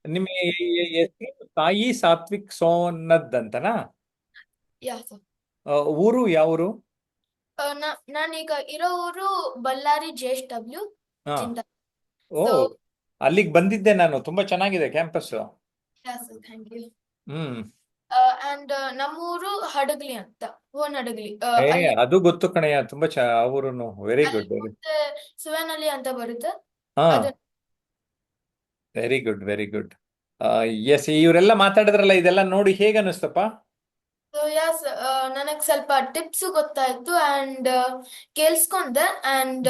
ನಿಮ್ಮ ಹೆಸರು ತಾಯಿ ಸಾತ್ವಿಕ್ ಸೋನದ್ ಅಂತನಾ? ಯಾ ಸರ್. ಊರು ಯಾವೂರು? ನಾನೀಗ ಇರೋ ಊರು ಬಳ್ಳಾರಿ JSW ಹಾ. ಜಿಂತ. ಓ, ಸೊ ಅಲ್ಲಿಗೆ ಬಂದಿದ್ದೆ ನಾನು. ತುಂಬಾ ಚೆನ್ನಾಗಿದೆ campus. Yeah sir, thank you. Hmm. And ನಮ್ಮೂರು ಹಡಗ್ಲಿ ಅಂತ, ಹುವನ್ ಹಡಗ್ಲಿ. ಏ, ಅಲ್ಲಿ ಅದು ಗೊತ್ತು ಕಣಯ್ಯ. ತುಂಬಾ ಊರುನು ವೆರಿ ಅಲ್ಲಿ ಗುಡ್. ಮುಂದೆ ಸುವನಹಳ್ಳಿ ಅಂತ ಬರುತ್ತೆ. ಹಾ, ಅದು very good very good. Yes, ಇವರೆಲ್ಲ ಮಾತಾಡಿದ್ರಲ್ಲ, ಇದೆಲ್ಲ ನೋಡಿ ಹೇಗೆ ಅನಿಸ್ತಪ್ಪ? ಯಾಸ್, ನನಗೆ ಸ್ವಲ್ಪ ಟಿಪ್ಸ್ ಗೊತ್ತಾಯ್ತು ಅಂಡ್ ಕೇಳಿಸ್ಕೊಂಡೆ. ಅಂಡ್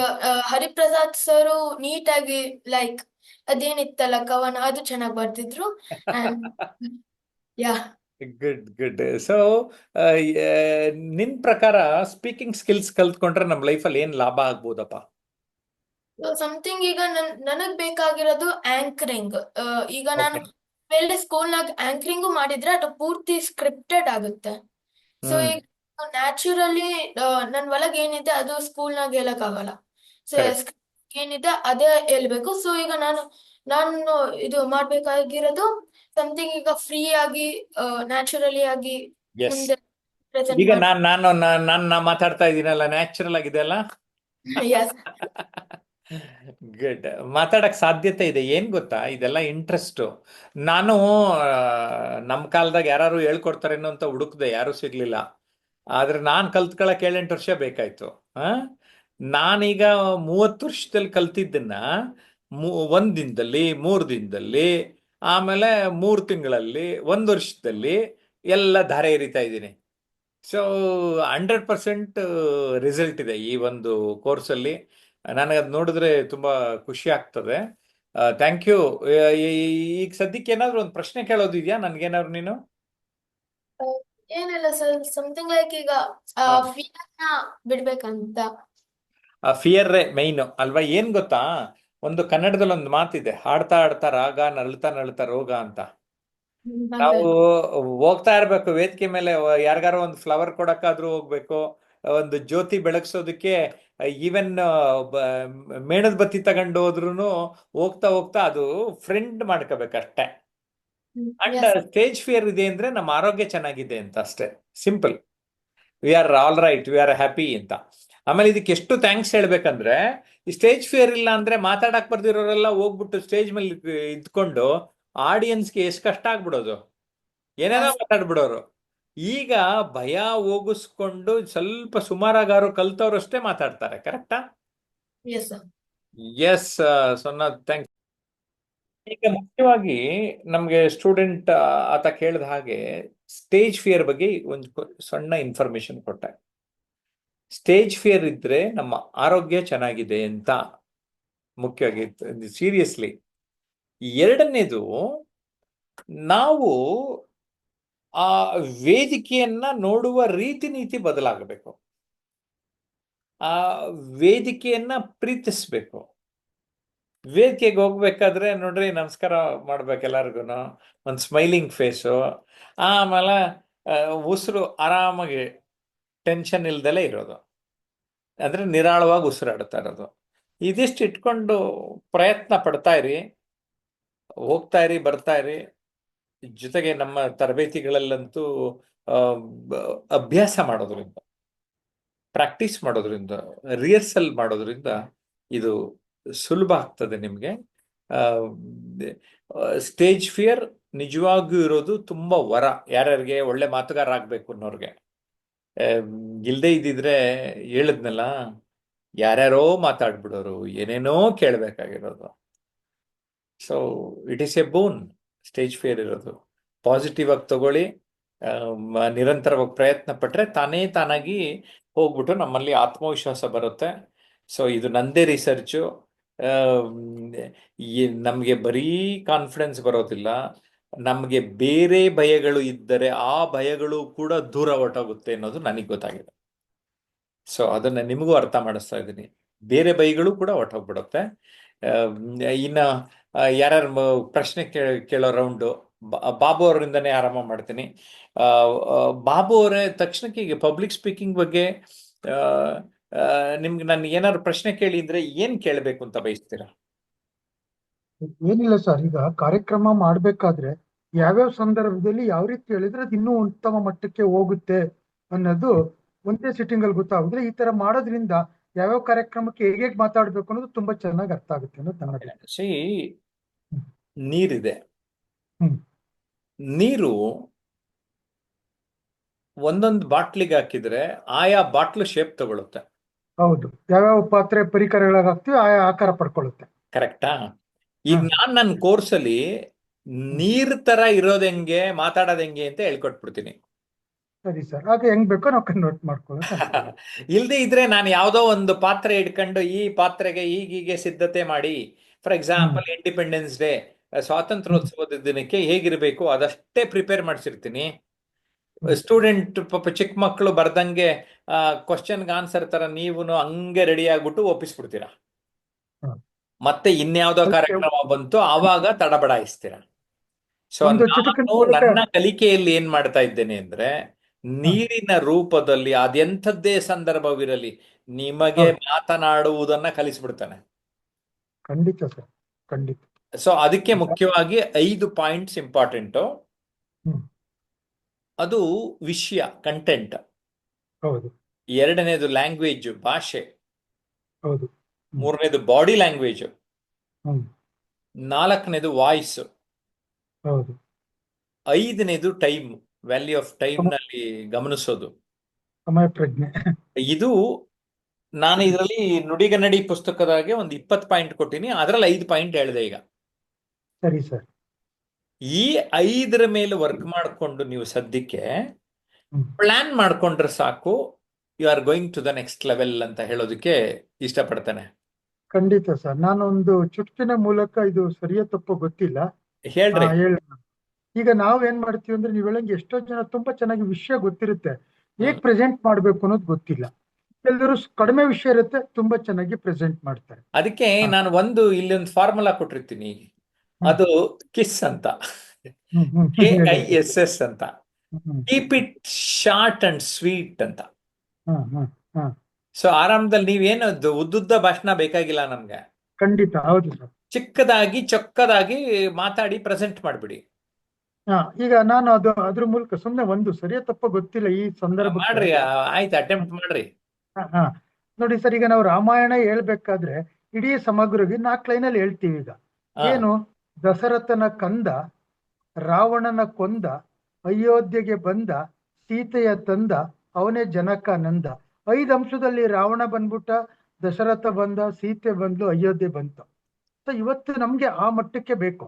ಹರಿಪ್ರಸಾದ್ ಸರು ನೀಟಾಗಿ, ಲೈಕ್ ಅದೇನಿತ್ತಲ್ಲ ಕವನ, ಅದು ಚೆನ್ನಾಗಿ ಬರ್ದಿದ್ರು. And yeah, good good. So ನಿನ್ ಪ್ರಕಾರ ಸ್ಪೀಕಿಂಗ್ ಸ್ಕಿಲ್ಸ್ ಕಲ್ತ್ಕೊಂಡ್ರೆ ನಮ್ಮ ಲೈಫಲ್ಲಿ ಏನ್ ಲಾಭ ಆಗ್ಬೋದಪ್ಪ? ಸಮಥಿಂಗ್ ಈಗ ನನಗ್ ಬೇಕಾಗಿರೋದು ಆಂಕರಿಂಗ್. ಈಗ ನಾನು ಓಕೆ. ಮೇಲೆ ಸ್ಕೂಲ್ನಾಗ ಆಂಕರಿಂಗು ಮಾಡಿದ್ರೆ ಅದು ಪೂರ್ತಿ ಸ್ಕ್ರಿಪ್ಟೆಡ್ ಆಗುತ್ತೆ. ಸೊ ಹ್ಮ್. ಈಗ ನ್ಯಾಚುರಲಿ ನನ್ನ ಒಳಗೆ ಏನಿದೆ ಅದು ಸ್ಕೂಲ್ನಾಗ ಹೇಳಕ್ಕಾಗಲ್ಲ. So correct. ಏನಿದೆ ಅದೇ ಹೇಳ್ಬೇಕು. ಸೊ ಈಗ ನಾನು ಇದು ಮಾಡ್ಬೇಕಾಗಿರೋದು ಸಮಥಿಂಗ್ ಈಗ ಫ್ರೀ ಆಗಿ, ನ್ಯಾಚುರಲಿ ಆಗಿ ಎಸ್. ಮುಂದೆ ಪ್ರೆಸೆಂಟ್ ಈಗ ಮಾಡಿ. ನಾನು ಮಾತಾಡ್ತಾ ಇದ್ದೀನಲ್ಲ, ನ್ಯಾಚುರಲ್ ಆಗಿದೆ ಅಲ್ಲ? ಯಸ್. ಗುಡ್. ಮಾತಾಡಕ್ ಸಾಧ್ಯತೆ ಇದೆ. ಏನ್ ಗೊತ್ತಾ, ಇದೆಲ್ಲ ಇಂಟ್ರೆಸ್ಟ್. ನಾನು ನಮ್ಮ ಕಾಲದಾಗ ಯಾರು ಹೇಳ್ಕೊಡ್ತಾರೇನೋ ಅಂತ ಹುಡುಕ್ದೆ, ಯಾರು ಸಿಗ್ಲಿಲ್ಲ. ಆದ್ರೆ ನಾನ್ ಕಲ್ತ್ಕೊಳಕ್ 7-8 ವರ್ಷ ಬೇಕಾಯ್ತು. ಆ ನಾನೀಗ 30 ವರ್ಷದಲ್ಲಿ ಕಲ್ತಿದ್ದನ್ನ 1 ದಿನದಲ್ಲಿ, 3 ದಿನದಲ್ಲಿ, ಆಮೇಲೆ 3 ತಿಂಗಳಲ್ಲಿ, 1 ವರ್ಷದಲ್ಲಿ ಎಲ್ಲ ಧಾರೆ ಎರಿತಾ ಇದ್ದೀನಿ. ಸೊ 100% ರಿಸಲ್ಟ್ ಇದೆ ಈ ಒಂದು ಕೋರ್ಸಲ್ಲಿ. ನನಗೆ ಅದು ನೋಡಿದ್ರೆ ತುಂಬಾ ಖುಷಿ ಆಗ್ತದೆ. Thank you. ಈಗ ಸದ್ಯಕ್ಕೆ ಏನಾದ್ರು ಒಂದು ಪ್ರಶ್ನೆ ಕೇಳೋದಿದ್ಯಾ ನನ್ಗೇನಾದ್ರು ನೀನು? ಏನಿಲ್ಲ ಸರ್, ಸಮಥಿಂಗ್ ಲೈಕ್ ಈಗ ಫಿಯರ್ನ ಬಿಡ್ಬೇಕಂತ. ಆ ಫಿಯರ್ ಮೈನ್ ಅಲ್ವಾ? ಏನ್ ಗೊತ್ತಾ, ಒಂದು ಕನ್ನಡದಲ್ಲಿ ಒಂದು ಮಾತಿದೆ, ಹಾಡ್ತಾ ಹಾಡ್ತಾ ರಾಗ, ನರಳ್ತಾ ನರಳ್ತಾ ರೋಗ ಅಂತ. ಓಕೆ. ನಾವು ಹೋಗ್ತಾ ಇರ್ಬೇಕು ವೇದಿಕೆ ಮೇಲೆ. ಯಾರಿಗಾರು ಒಂದು ಫ್ಲವರ್ ಕೊಡಕ್ಕಾದ್ರೂ ಹೋಗ್ಬೇಕು, ಒಂದು ಜ್ಯೋತಿ ಬೆಳಗ್ಸೋದಕ್ಕೆ, ಈವನ್ ಮೇಣದ ಬತ್ತಿ ತಗೊಂಡು ಹೋದ್ರೂ ಹೋಗ್ತಾ ಹೋಗ್ತಾ ಅದು ಫ್ರೆಂಡ್ ಮಾಡ್ಕೋಬೇಕಷ್ಟೆ. And yes. ಸ್ಟೇಜ್ ಫಿಯರ್ ಇದೆ ಅಂದ್ರೆ ನಮ್ಮ ಆರೋಗ್ಯ ಚೆನ್ನಾಗಿದೆ ಅಂತ ಅಷ್ಟೇ. Simple. We are all right, we are happy ಅಂತ. ಆಮೇಲೆ ಇದಕ್ಕೆ ಎಷ್ಟು ಥ್ಯಾಂಕ್ಸ್ ಹೇಳ್ಬೇಕಂದ್ರೆ, ಈ ಸ್ಟೇಜ್ ಫಿಯರ್ ಇಲ್ಲ ಅಂದ್ರೆ ಮಾತಾಡಕ್ ಬರ್ದಿರೋರೆಲ್ಲ ಹೋಗ್ಬಿಟ್ಟು ಸ್ಟೇಜ್ ಮೇಲೆ ಇದ್ಕೊಂಡು ಆಡಿಯನ್ಸ್ಗೆ ಎಷ್ಟು ಕಷ್ಟ ಆಗ್ಬಿಡೋದು, ಏನೇನೋ ಎಸ್. ಮಾತಾಡ್ಬಿಡೋರು. ಈಗ ಭಯ ಹೋಗಿಸ್ಕೊಂಡು ಸ್ವಲ್ಪ ಸುಮಾರಾಗಾರು ಕಲ್ತವ್ರಷ್ಟೇ ಮಾತಾಡ್ತಾರೆ. ಕರೆಕ್ಟಾ? Yes sir. ಎಸ್. ಸೊನ್ನ ಥ್ಯಾಂಕ್. ಈಗ ಮುಖ್ಯವಾಗಿ ನಮ್ಗೆ ಸ್ಟೂಡೆಂಟ್ ಆತ ಕೇಳಿದ ಹಾಗೆ ಸ್ಟೇಜ್ ಫಿಯರ್ ಬಗ್ಗೆ ಒಂದು ಸಣ್ಣ ಇನ್ಫಾರ್ಮೇಶನ್ ಕೊಟ್ಟೆ. ಸ್ಟೇಜ್ ಫಿಯರ್ ಇದ್ರೆ ನಮ್ಮ ಆರೋಗ್ಯ ಚೆನ್ನಾಗಿದೆ ಅಂತ ಮುಖ್ಯವಾಗಿ, ಸೀರಿಯಸ್ಲಿ. ಎರಡನೇದು, ನಾವು ಆ ವೇದಿಕೆಯನ್ನ ನೋಡುವ ರೀತಿ ನೀತಿ ಬದಲಾಗಬೇಕು. ಆ ವೇದಿಕೆಯನ್ನ ಪ್ರೀತಿಸ್ಬೇಕು. ವೇದಿಕೆಗೆ ಹೋಗ್ಬೇಕಾದ್ರೆ ನೋಡ್ರಿ, ನಮಸ್ಕಾರ ಮಾಡ್ಬೇಕು ಎಲ್ಲರಿಗೂ, ಒಂದು ಸ್ಮೈಲಿಂಗ್ ಫೇಸು. ಆಮೇಲೆ ಉಸಿರು ಆರಾಮಾಗಿ ಟೆನ್ಷನ್ ಇಲ್ದಲೇ ಇರೋದು, ಅಂದ್ರೆ ನಿರಾಳವಾಗಿ ಉಸಿರಾಡ್ತಾ ಇರೋದು. ಇದಿಷ್ಟು ಇಟ್ಕೊಂಡು ಪ್ರಯತ್ನ ಪಡ್ತಾ ಇರಿ, ಹೋಗ್ತಾ ಇರಿ, ಬರ್ತಾ ಇರಿ. ಜೊತೆಗೆ ನಮ್ಮ ತರಬೇತಿಗಳಲ್ಲಂತೂ ಆ, ಅಭ್ಯಾಸ ಮಾಡೋದ್ರಿಂದ, ಪ್ರಾಕ್ಟೀಸ್ ಮಾಡೋದ್ರಿಂದ, ರಿಹರ್ಸಲ್ ಮಾಡೋದ್ರಿಂದ ಇದು ಸುಲಭ ಆಗ್ತದೆ ನಿಮಗೆ. ಸ್ಟೇಜ್ ಫಿಯರ್ ನಿಜವಾಗಿಯೂ ಇರೋದು ತುಂಬಾ ವರ. ಯಾರ್ಯಾರಿಗೆ ಒಳ್ಳೆ ಮಾತುಗಾರ ಆಗ್ಬೇಕು ಅನ್ನೋರ್ಗೆ. ಇಲ್ದೇ ಇದ್ದಿದ್ರೆ ಹೇಳಿದ್ನಲ್ಲ, ಯಾರ್ಯಾರೋ ಮಾತಾಡ್ಬಿಡೋರು, ಏನೇನೋ ಕೇಳಬೇಕಾಗಿರೋದು. So it is a born stage fear ಇರೋದು. ಪಾಸಿಟಿವ್ ಆಗಿ ತಗೊಳ್ಳಿ. ನಿರಂತರವಾಗಿ ಪ್ರಯತ್ನ ಪಟ್ರೆ ತಾನೇ ತಾನಾಗಿ ಹೋಗ್ಬಿಟ್ಟು ನಮ್ಮಲ್ಲಿ ಆತ್ಮವಿಶ್ವಾಸ ಬರುತ್ತೆ. ಸೊ ಇದು ನಂದೇ ರಿಸರ್ಚು. ನಮಗೆ ಬರೀ ಕಾನ್ಫಿಡೆನ್ಸ್ ಬರೋದಿಲ್ಲ, ನಮಗೆ ಬೇರೆ ಭಯಗಳು ಇದ್ದರೆ ಆ ಭಯಗಳು ಕೂಡ ದೂರ ಹೊರಟೋಗುತ್ತೆ ಅನ್ನೋದು ನನಗೆ ಗೊತ್ತಾಗಿದೆ. ಸೊ ಅದನ್ನ ನಿಮಗೂ ಅರ್ಥ ಮಾಡಿಸ್ತಾ ಇದ್ದೀನಿ. ಬೇರೆ ಬೈಗಳು ಕೂಡ ಹೊರಟೋಗ್ಬಿಡುತ್ತೆ. ಇನ್ನ ಯಾರ್ಯಾರು ಪ್ರಶ್ನೆ ಕೇಳೋ ರೌಂಡು, ಬಾಬು ಅವರಿಂದನೇ ಆರಂಭ ಮಾಡ್ತೀನಿ. ಆ, ಬಾಬು ಅವರೇ, ತಕ್ಷಣಕ್ಕೆ ಈಗ ಪಬ್ಲಿಕ್ ಸ್ಪೀಕಿಂಗ್ ಬಗ್ಗೆ ಆ, ನಿಮ್ಗೆ ನಾನು ಏನಾದ್ರು ಪ್ರಶ್ನೆ ಕೇಳಿ ಅಂದ್ರೆ ಏನ್ ಕೇಳಬೇಕು ಅಂತ ಬಯಸ್ತೀರಾ? ಏನಿಲ್ಲ ಸರ್, ಈಗ ಕಾರ್ಯಕ್ರಮ ಮಾಡ್ಬೇಕಾದ್ರೆ ಯಾವ್ಯಾವ ಸಂದರ್ಭದಲ್ಲಿ ಯಾವ ರೀತಿ ಹೇಳಿದ್ರೆ ಅದು ಇನ್ನೂ ಉತ್ತಮ ಮಟ್ಟಕ್ಕೆ ಹೋಗುತ್ತೆ ಅನ್ನೋದು ಒಂದೇ ಸಿಟ್ಟಿಂಗ್ ಅಲ್ಲಿ ಗೊತ್ತಾಗುತ್ತೆ. ಈ ತರ ಮಾಡೋದ್ರಿಂದ ಯಾವ್ಯಾವ ಕಾರ್ಯಕ್ರಮಕ್ಕೆ ಹೇಗೆ ಮಾತಾಡ್ಬೇಕು ಅನ್ನೋದು ತುಂಬಾ ಚೆನ್ನಾಗಿ ಅರ್ಥ ಆಗುತ್ತೆ ಅನ್ನೋದು ನನ್ನ ಅಭಿಪ್ರಾಯ. ಸಿ ಹ್ಮ್. ನೀರಿದೆ. ಹ್ಮ್. ನೀರು ಒಂದೊಂದು ಬಾಟ್ಲಿಗೆ ಹಾಕಿದ್ರೆ ಆಯಾ ಬಾಟ್ಲು ಶೇಪ್ ತಗೊಳುತ್ತೆ. ಹೌದು, ಯಾವ್ಯಾವ ಪಾತ್ರೆ ಪರಿಕರಗಳಿಗೆ ಹಾಕ್ತಿವಿ ಆಯಾ ಆಕಾರ ಪಡ್ಕೊಳ್ಳುತ್ತೆ. ಕರೆಕ್ಟಾ? ಈಗ ಹಾ. ನಾನ್ ನನ್ನ ಕೋರ್ಸಲ್ಲಿ ಹ್ಮ್. ನೀರ್ ತರ ಇರೋದ್ ಹೆಂಗೆ, ಮಾತಾಡೋದ್ ಹೆಂಗೆ ಅಂತ ಹೇಳ್ಕೊಟ್ಬಿಡ್ತೀನಿ. ಸರಿ ಸರ್, ಹಾಗೆ ಹೆಂಗ್ ಬೇಕೋ ನಾವು ಕನ್ವರ್ಟ್ ಮಾಡ್ಕೊಳ್ಳೋದು ಅಷ್ಟೇ. ಇಲ್ದೇ ಇದ್ರೆ ನಾನು ಯಾವ್ದೋ ಒಂದು ಪಾತ್ರೆ ಇಟ್ಕೊಂಡು ಈ ಪಾತ್ರೆಗೆ ಈಗೀಗೆ ಸಿದ್ಧತೆ ಮಾಡಿ, for hmm. Example independence day, hmm. ಸ್ವಾತಂತ್ರ್ಯೋತ್ಸವದ ದಿನಕ್ಕೆ ಹೇಗಿರ್ಬೇಕು ಅದಷ್ಟೇ ಪ್ರಿಪೇರ್ ಮಾಡಿಸಿರ್ತೀನಿ. ಹ್ಮ್. ಸ್ಟೂಡೆಂಟ್ ಪಾಪ ಚಿಕ್ಕ ಮಕ್ಕಳು ಬರ್ದಂಗೆ ಕ್ವಶನ್ಗೆ ಆನ್ಸರ್ ತರ ನೀವು ಹಂಗೆ ರೆಡಿ ಆಗ್ಬಿಟ್ಟು ಒಪ್ಪಿಸ್ಬಿಡ್ತೀರಾ. ಹ್ಮ್. ಮತ್ತೆ ಇನ್ಯಾವುದೋ ಅದಕ್ಕೆ ಕಾರ್ಯಕ್ರಮ ಬಂತು ಆವಾಗ ತಡಬಡಾಯಿಸ್ತೀರಾ. ಸೊ ಒಂದು ಚುಟುಕಿನ ನಾನು ಮೂಲಕ. ನನ್ನ ಕಲಿಕೆಯಲ್ಲಿ ಏನ್ ಮಾಡ್ತಾ ಇದ್ದೇನೆ ಅಂದ್ರೆ, ಹಾ. ನೀರಿನ ರೂಪದಲ್ಲಿ ಅದೆಂಥದ್ದೇ ಸಂದರ್ಭವಿರಲಿ ನಿಮಗೆ ಹೌದು, ಮಾತನಾಡುವುದನ್ನ ಕಲಿಸ್ಬಿಡ್ತಾನೆ. ಖಂಡಿತ ಸರ್, ಖಂಡಿತ. ಸೊ ಅದಕ್ಕೆ ಮುಖ್ಯವಾಗಿ 5 ಪಾಯಿಂಟ್ಸ್ ಇಂಪಾರ್ಟೆಂಟು. ಹ್ಮ್. ಅದು ವಿಷಯ, ಕಂಟೆಂಟ್. ಹೌದು. ಎರಡನೇದು ಲ್ಯಾಂಗ್ವೇಜ್, ಭಾಷೆ. ಹೌದು. ಹ್ಮ್. ಮೂರನೇದು ಬಾಡಿ ಲ್ಯಾಂಗ್ವೇಜ್. ಹ್ಮ್. ನಾಲ್ಕನೇದು ವಾಯ್ಸ್. ಹೌದು. ಐದನೇದು ಟೈಮ್, ವ್ಯಾಲ್ಯೂ ಆಫ್ ಟೈಮ್ ಸಮ- ನಲ್ಲಿ ಗಮನಿಸೋದು. ಸಮಯ ಪ್ರಜ್ಞೆ. ಇದು ನಾನು ಇದರಲ್ಲಿ ನುಡಿಗನ್ನಡಿ ಪುಸ್ತಕದಾಗೆ ಒಂದು 20 ಪಾಯಿಂಟ್ ಕೊಟ್ಟಿನಿ, ಅದರಲ್ಲಿ 5 ಪಾಯಿಂಟ್ ಹೇಳಿದೆ ಈಗ. ಸರಿ ಸರ್. ಈ 5ರ ಮೇಲೆ ವರ್ಕ್ ಮಾಡಿಕೊಂಡು ನೀವು ಸದ್ಯಕ್ಕೆ ಹ್ಮ್. ಪ್ಲಾನ್ ಮಾಡ್ಕೊಂಡ್ರೆ ಸಾಕು, you are going to the next level ಅಂತ ಹೇಳೋದಕ್ಕೆ ಇಷ್ಟಪಡ್ತೇನೆ. ಖಂಡಿತ ಸರ್, ನಾನೊಂದು ಚುಟುಕಿನ ಮೂಲಕ, ಇದು ಸರಿಯೋ ತಪ್ಪೋ ಗೊತ್ತಿಲ್ಲ, ಹೇಳ್ರಿ. ಹೇಳ. ಈಗ ನಾವು ಏನ್ ಮಾಡ್ತೀವಿ ಅಂದ್ರೆ, ನೀವು ಹೇಳಂಗೆ ಎಷ್ಟೋ ಜನ ತುಂಬಾ ಚೆನ್ನಾಗಿ ವಿಷಯ ಗೊತ್ತಿರುತ್ತೆ, ಹೇಗ್ ಹ್ಮ್. ಪ್ರೆಸೆಂಟ್ ಮಾಡ್ಬೇಕು ಅನ್ನೋದು ಗೊತ್ತಿಲ್ಲ. ಎಲ್ಲರೂ ಕಡಿಮೆ ವಿಷಯ ಇರುತ್ತೆ, ತುಂಬಾ ಚೆನ್ನಾಗಿ ಪ್ರೆಸೆಂಟ್ ಮಾಡ್ತಾರೆ. ಅದಕ್ಕೆ ಹಾ. ನಾನು ಇಲ್ಲಿ ಒಂದು ಫಾರ್ಮುಲಾ ಕೊಟ್ಟಿರ್ತೀನಿ. ಹ್ಮ್. ಅದು ಕಿಸ್ ಅಂತ, ಹ್ಮ್. ಹ್ಮ್. ಹೇಳಿ. KISS ಅಂತ. Hmm. Keep it short and sweet ಅಂತ. ಹ್ಮ್. ಹ್ಮ್. ಹ್ಮ್. ಸೊ ಆರಾಮದಲ್ಲಿ ನೀವೇನು ಉದ್ದುದ್ದ ಭಾಷಣ ಬೇಕಾಗಿಲ್ಲ ನಮ್ಗೆ. ಖಂಡಿತ ಹೌದು ಸರ್. ಚಿಕ್ಕದಾಗಿ ಚೊಕ್ಕದಾಗಿ ಮಾತಾಡಿ ಪ್ರೆಸೆಂಟ್ ಮಾಡ್ಬಿಡಿ. ಹಾ, ಈಗ ನಾನು ಅದ್ರ ಮೂಲಕ ಸುಮ್ನೆ ಒಂದು ಸರಿಯೋ ತಪ್ಪೋ ಗೊತ್ತಿಲ್ಲ ಈ ಸಂದರ್ಭಕ್ಕೆ. ಮಾಡ್ರಿ, ಆಯ್ತು, ಅಟೆಂಪ್ಟ್ ಮಾಡ್ರಿ. ಹಾ, ಹಾ. ನೋಡಿ ಸರ್, ಈಗ ನಾವು ರಾಮಾಯಣ ಹೇಳ್ಬೇಕಾದ್ರೆ ಇಡೀ ಸಮಗ್ರವಾಗಿ 4 ಲೈನಲ್ಲಿ ಹೇಳ್ತೀವಿ. ಈಗ ಹಾ. ಏನು, ದಶರಥನ ಕಂದ, ರಾವಣನ ಕೊಂದ, ಅಯೋಧ್ಯೆಗೆ ಬಂದ, ಸೀತೆಯ ತಂದ, ಅವನೇ ಜನಕಾನಂದ. 5 ಅಂಶದಲ್ಲಿ ರಾವಣ ಬಂದ್ಬಿಟ್ಟ, ದಶರಥ ಬಂದ, ಸೀತೆ ಬಂದ್ಲು, ಅಯೋಧ್ಯೆ ಬಂತು. ಸೊ ಇವತ್ತು ನಮ್ಗೆ ಆ ಮಟ್ಟಕ್ಕೆ ಬೇಕು.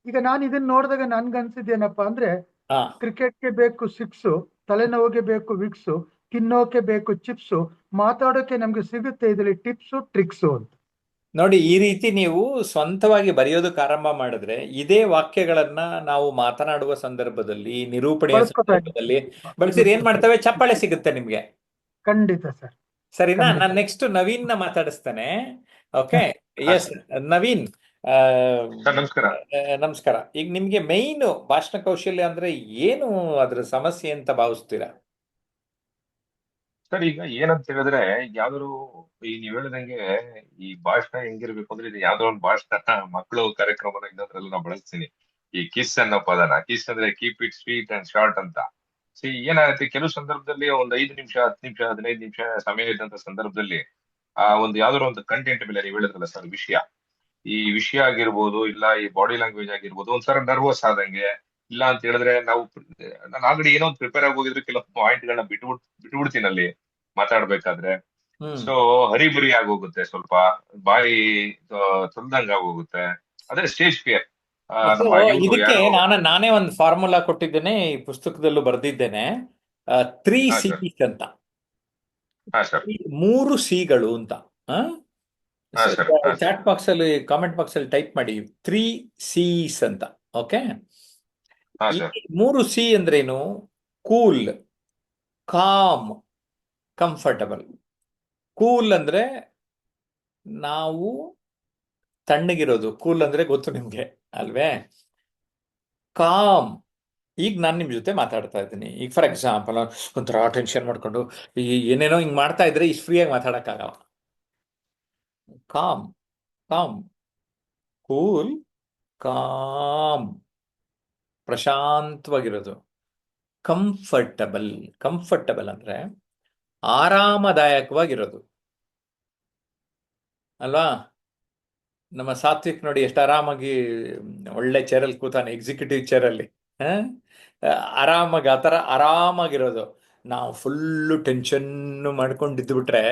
ಈಗ ನಾನು ಇದನ್ನ ನೋಡಿದಾಗ ನನ್ಗನ್ಸಿದ್ದೇನಪ್ಪಾ ಅಂದ್ರೆ, ಹಾ. ಕ್ರಿಕೆಟ್ಗೆ ಬೇಕು ಸಿಕ್ಸು, ತಲೆನೋವಿಗೆ ಬೇಕು ವಿಕ್ಸು, ತಿನ್ನೋಕೆ ಬೇಕು ಚಿಪ್ಸು, ಮಾತಾಡೋಕೆ ನಮ್ಗೆ ಸಿಗುತ್ತೆ ಇದರಲ್ಲಿ ಟಿಪ್ಸು ಟ್ರಿಕ್ಸು ಅಂತ. ನೋಡಿ, ಈ ರೀತಿ ನೀವು ಸ್ವಂತವಾಗಿ ಬರೆಯೋದಕ್ಕೆ ಆರಂಭ ಮಾಡಿದ್ರೆ ಇದೇ ವಾಕ್ಯಗಳನ್ನ ನಾವು ಮಾತನಾಡುವ ಸಂದರ್ಭದಲ್ಲಿ, ನಿರೂಪಣೆಯ ಬಳಸ್ಕೊತಾ ಸಂದರ್ಭದಲ್ಲಿ ಬಳಸಿದ್ರೆ ಏನ್ ಮಾಡ್ತವೆ? ಚಪ್ಪಾಳೆ ಸಿಗುತ್ತೆ ನಿಮ್ಗೆ. ಖಂಡಿತ ಸರ್, ಸರಿನಾ? ಖಂಡಿತ. ನಾನು ನೆಕ್ಸ್ಟ್ ನವೀನ್ ನ ಮಾತಾಡಿಸ್ತೇನೆ. ಓಕೆ. ಹಾ. ಹಾ ಎಸ್, ಸರ್. ನವೀನ್. ಆ, ಸರ್ ನಮಸ್ಕಾರ. ನಮಸ್ಕಾರ. ಈಗ ನಿಮ್ಗೆ ಮೈನ್ ಭಾಷಣ ಕೌಶಲ್ಯ ಅಂದ್ರೆ ಏನು, ಅದ್ರ ಸಮಸ್ಯೆ ಅಂತ ಭಾವಿಸ್ತೀರಾ? ಸರ್ ಈಗ ಏನಂತ ಹೇಳಿದ್ರೆ, ಯಾವ್ದಾದ್ರು ಈ ನೀವ್ ಹೇಳ್ದಂಗೆ ಈ ಭಾಷಣ ಹೆಂಗಿರ್ಬೇಕು ಅಂದ್ರೆ, ಇದು ಯಾವ್ದೋ ಒಂದು ಭಾಷಣ ಮಕ್ಕಳು ಕಾರ್ಯಕ್ರಮನ ಇನ್ನೊಂದ್ರಲ್ಲ ನಾವು ಬಳಸ್ತೀನಿ. ಈ ಕಿಸ್ ಅನ್ನೋ ಪದನ, ಕಿಸ್ ಅಂದ್ರೆ keep it sweet and short ಅಂತ. ಸಿ ಏನಾಗುತ್ತೆ, ಕೆಲವು ಸಂದರ್ಭದಲ್ಲಿ ಒಂದು 5 ನಿಮಿಷ, 10 ನಿಮಿಷ, 15 ನಿಮಿಷ ಸಮಯ ಇದ್ದಂತ ಸಂದರ್ಭದಲ್ಲಿ ಆ ಒಂದು ಯಾವ್ದಾದ್ರು ಒಂದು ಕಂಟೆಂಟ್ ಮೇಲೆ ನೀವು ಹೇಳಿದ್ರಲ್ಲ ಸರ್, ವಿಷಯ, ಈ ವಿಷಯ ಆಗಿರ್ಬೋದು, ಇಲ್ಲ ಈ ಬಾಡಿ ಲ್ಯಾಂಗ್ವೇಜ್ ಆಗಿರ್ಬೋದು, ಒಂದ್ಸಲ ನರ್ವಸ್ ಆದಂಗೆ, ಇಲ್ಲ ಅಂತ ಹೇಳಿದ್ರೆ ನಾವು ನಾನು ಆಲ್ರೆಡಿ ಏನೋ ಒಂದು ಪ್ರಿಪೇರ್ ಆಗಿ ಹೋಗಿದ್ರೆ ಕೆಲವು ಪಾಯಿಂಟ್ ಗಳನ್ನ ಬಿಟ್ಬಿಡ್ತೀನಿ ಅಲ್ಲಿ ಮಾತಾಡ್ಬೇಕಾದ್ರೆ. ಹ್ಮ್. ಸೊ ಹರಿಬರಿ ಆಗೋಗುತ್ತೆ, ಸ್ವಲ್ಪ ಬಾಯಿ ತೊಂದಂಗ ಆಗೋಗುತ್ತೆ. ಅದೇ ಸ್ಟೇಜ್ ಫಿಯರ್. ಸೊ ನಮ್ಮ ಇವರು ಇದಕ್ಕೆ ಯಾರು. ನಾನೇ ಒಂದು ಫಾರ್ಮುಲಾ ಕೊಟ್ಟಿದ್ದೇನೆ, ಈ ಪುಸ್ತಕದಲ್ಲೂ ಬರೆದಿದ್ದೇನೆ. 3 ಹಾ ಸರ್. C's ಅಂತ. ಹಾ ಸರ್. 3 Cಗಳು ಅಂತ. ಹಾ ಸರ್. ಹಾ ಸರ್. ಚಾಟ್ ಬಾಕ್ಸ್ ಅಲ್ಲಿ, ಕಾಮೆಂಟ್ ಬಾಕ್ಸ್ ಅಲ್ಲಿ ಟೈಪ್ ಮಾಡಿ 3 C's ಅಂತ. ಓಕೆ. ಹಾ ಈ ಸರ್. 3 C ಅಂದ್ರೇನು? Cool, com, comfortable. ಕೂಲ್ ಅಂದ್ರೆ ನಾವು ತಣ್ಣಗಿರೋದು, ಕೂಲ್ ಅಂದ್ರೆ ಗೊತ್ತು ನಿಮ್ಗೆ ಅಲ್ವೇ? ಕಾಮ್, ಈಗ ನಾನು ನಿಮ್ ಜೊತೆ ಮಾತಾಡ್ತಾ ಇದ್ದೀನಿ. ಈಗ ಫಾರ್ ಎಕ್ಸಾಂಪಲ್ ಒಂಥರ ಟೆನ್ಷನ್ ಮಾಡ್ಕೊಂಡು ಈ ಏನೇನೋ ಹಿಂಗ್ ಮಾಡ್ತಾ ಇದ್ರೆ ಇಷ್ಟು ಫ್ರೀಯಾಗಿ ಮಾತಾಡಕ್ಕಾಗಲ್ಲ. ಕಾಮ್, ಕಾಮ್, ಕೂಲ್, ಕಾಮ್, ಪ್ರಶಾಂತವಾಗಿರೋದು. ಕಂಫರ್ಟಬಲ್, ಕಂಫರ್ಟಬಲ್ ಅಂದ್ರೆ ಆರಾಮದಾಯಕವಾಗಿರೋದು ಅಲ್ವಾ? ನಮ್ಮ ಸಾತ್ವಿಕ್ ನೋಡಿ ಎಷ್ಟು ಆರಾಮಾಗಿ ಒಳ್ಳೆ ಚೇರಲ್ಲಿ ಕೂತಾನೆ, ಎಕ್ಸಿಕ್ಯೂಟಿವ್ ಚೇರಲ್ಲಿ. ಆರಾಮಾಗಿ ಆ ಥರ ಆರಾಮಾಗಿರೋದು. ನಾವು ಫುಲ್ಲು ಟೆನ್ಷನ್ ಮಾಡ್ಕೊಂಡಿದ್ದು ಬಿಟ್ರೆ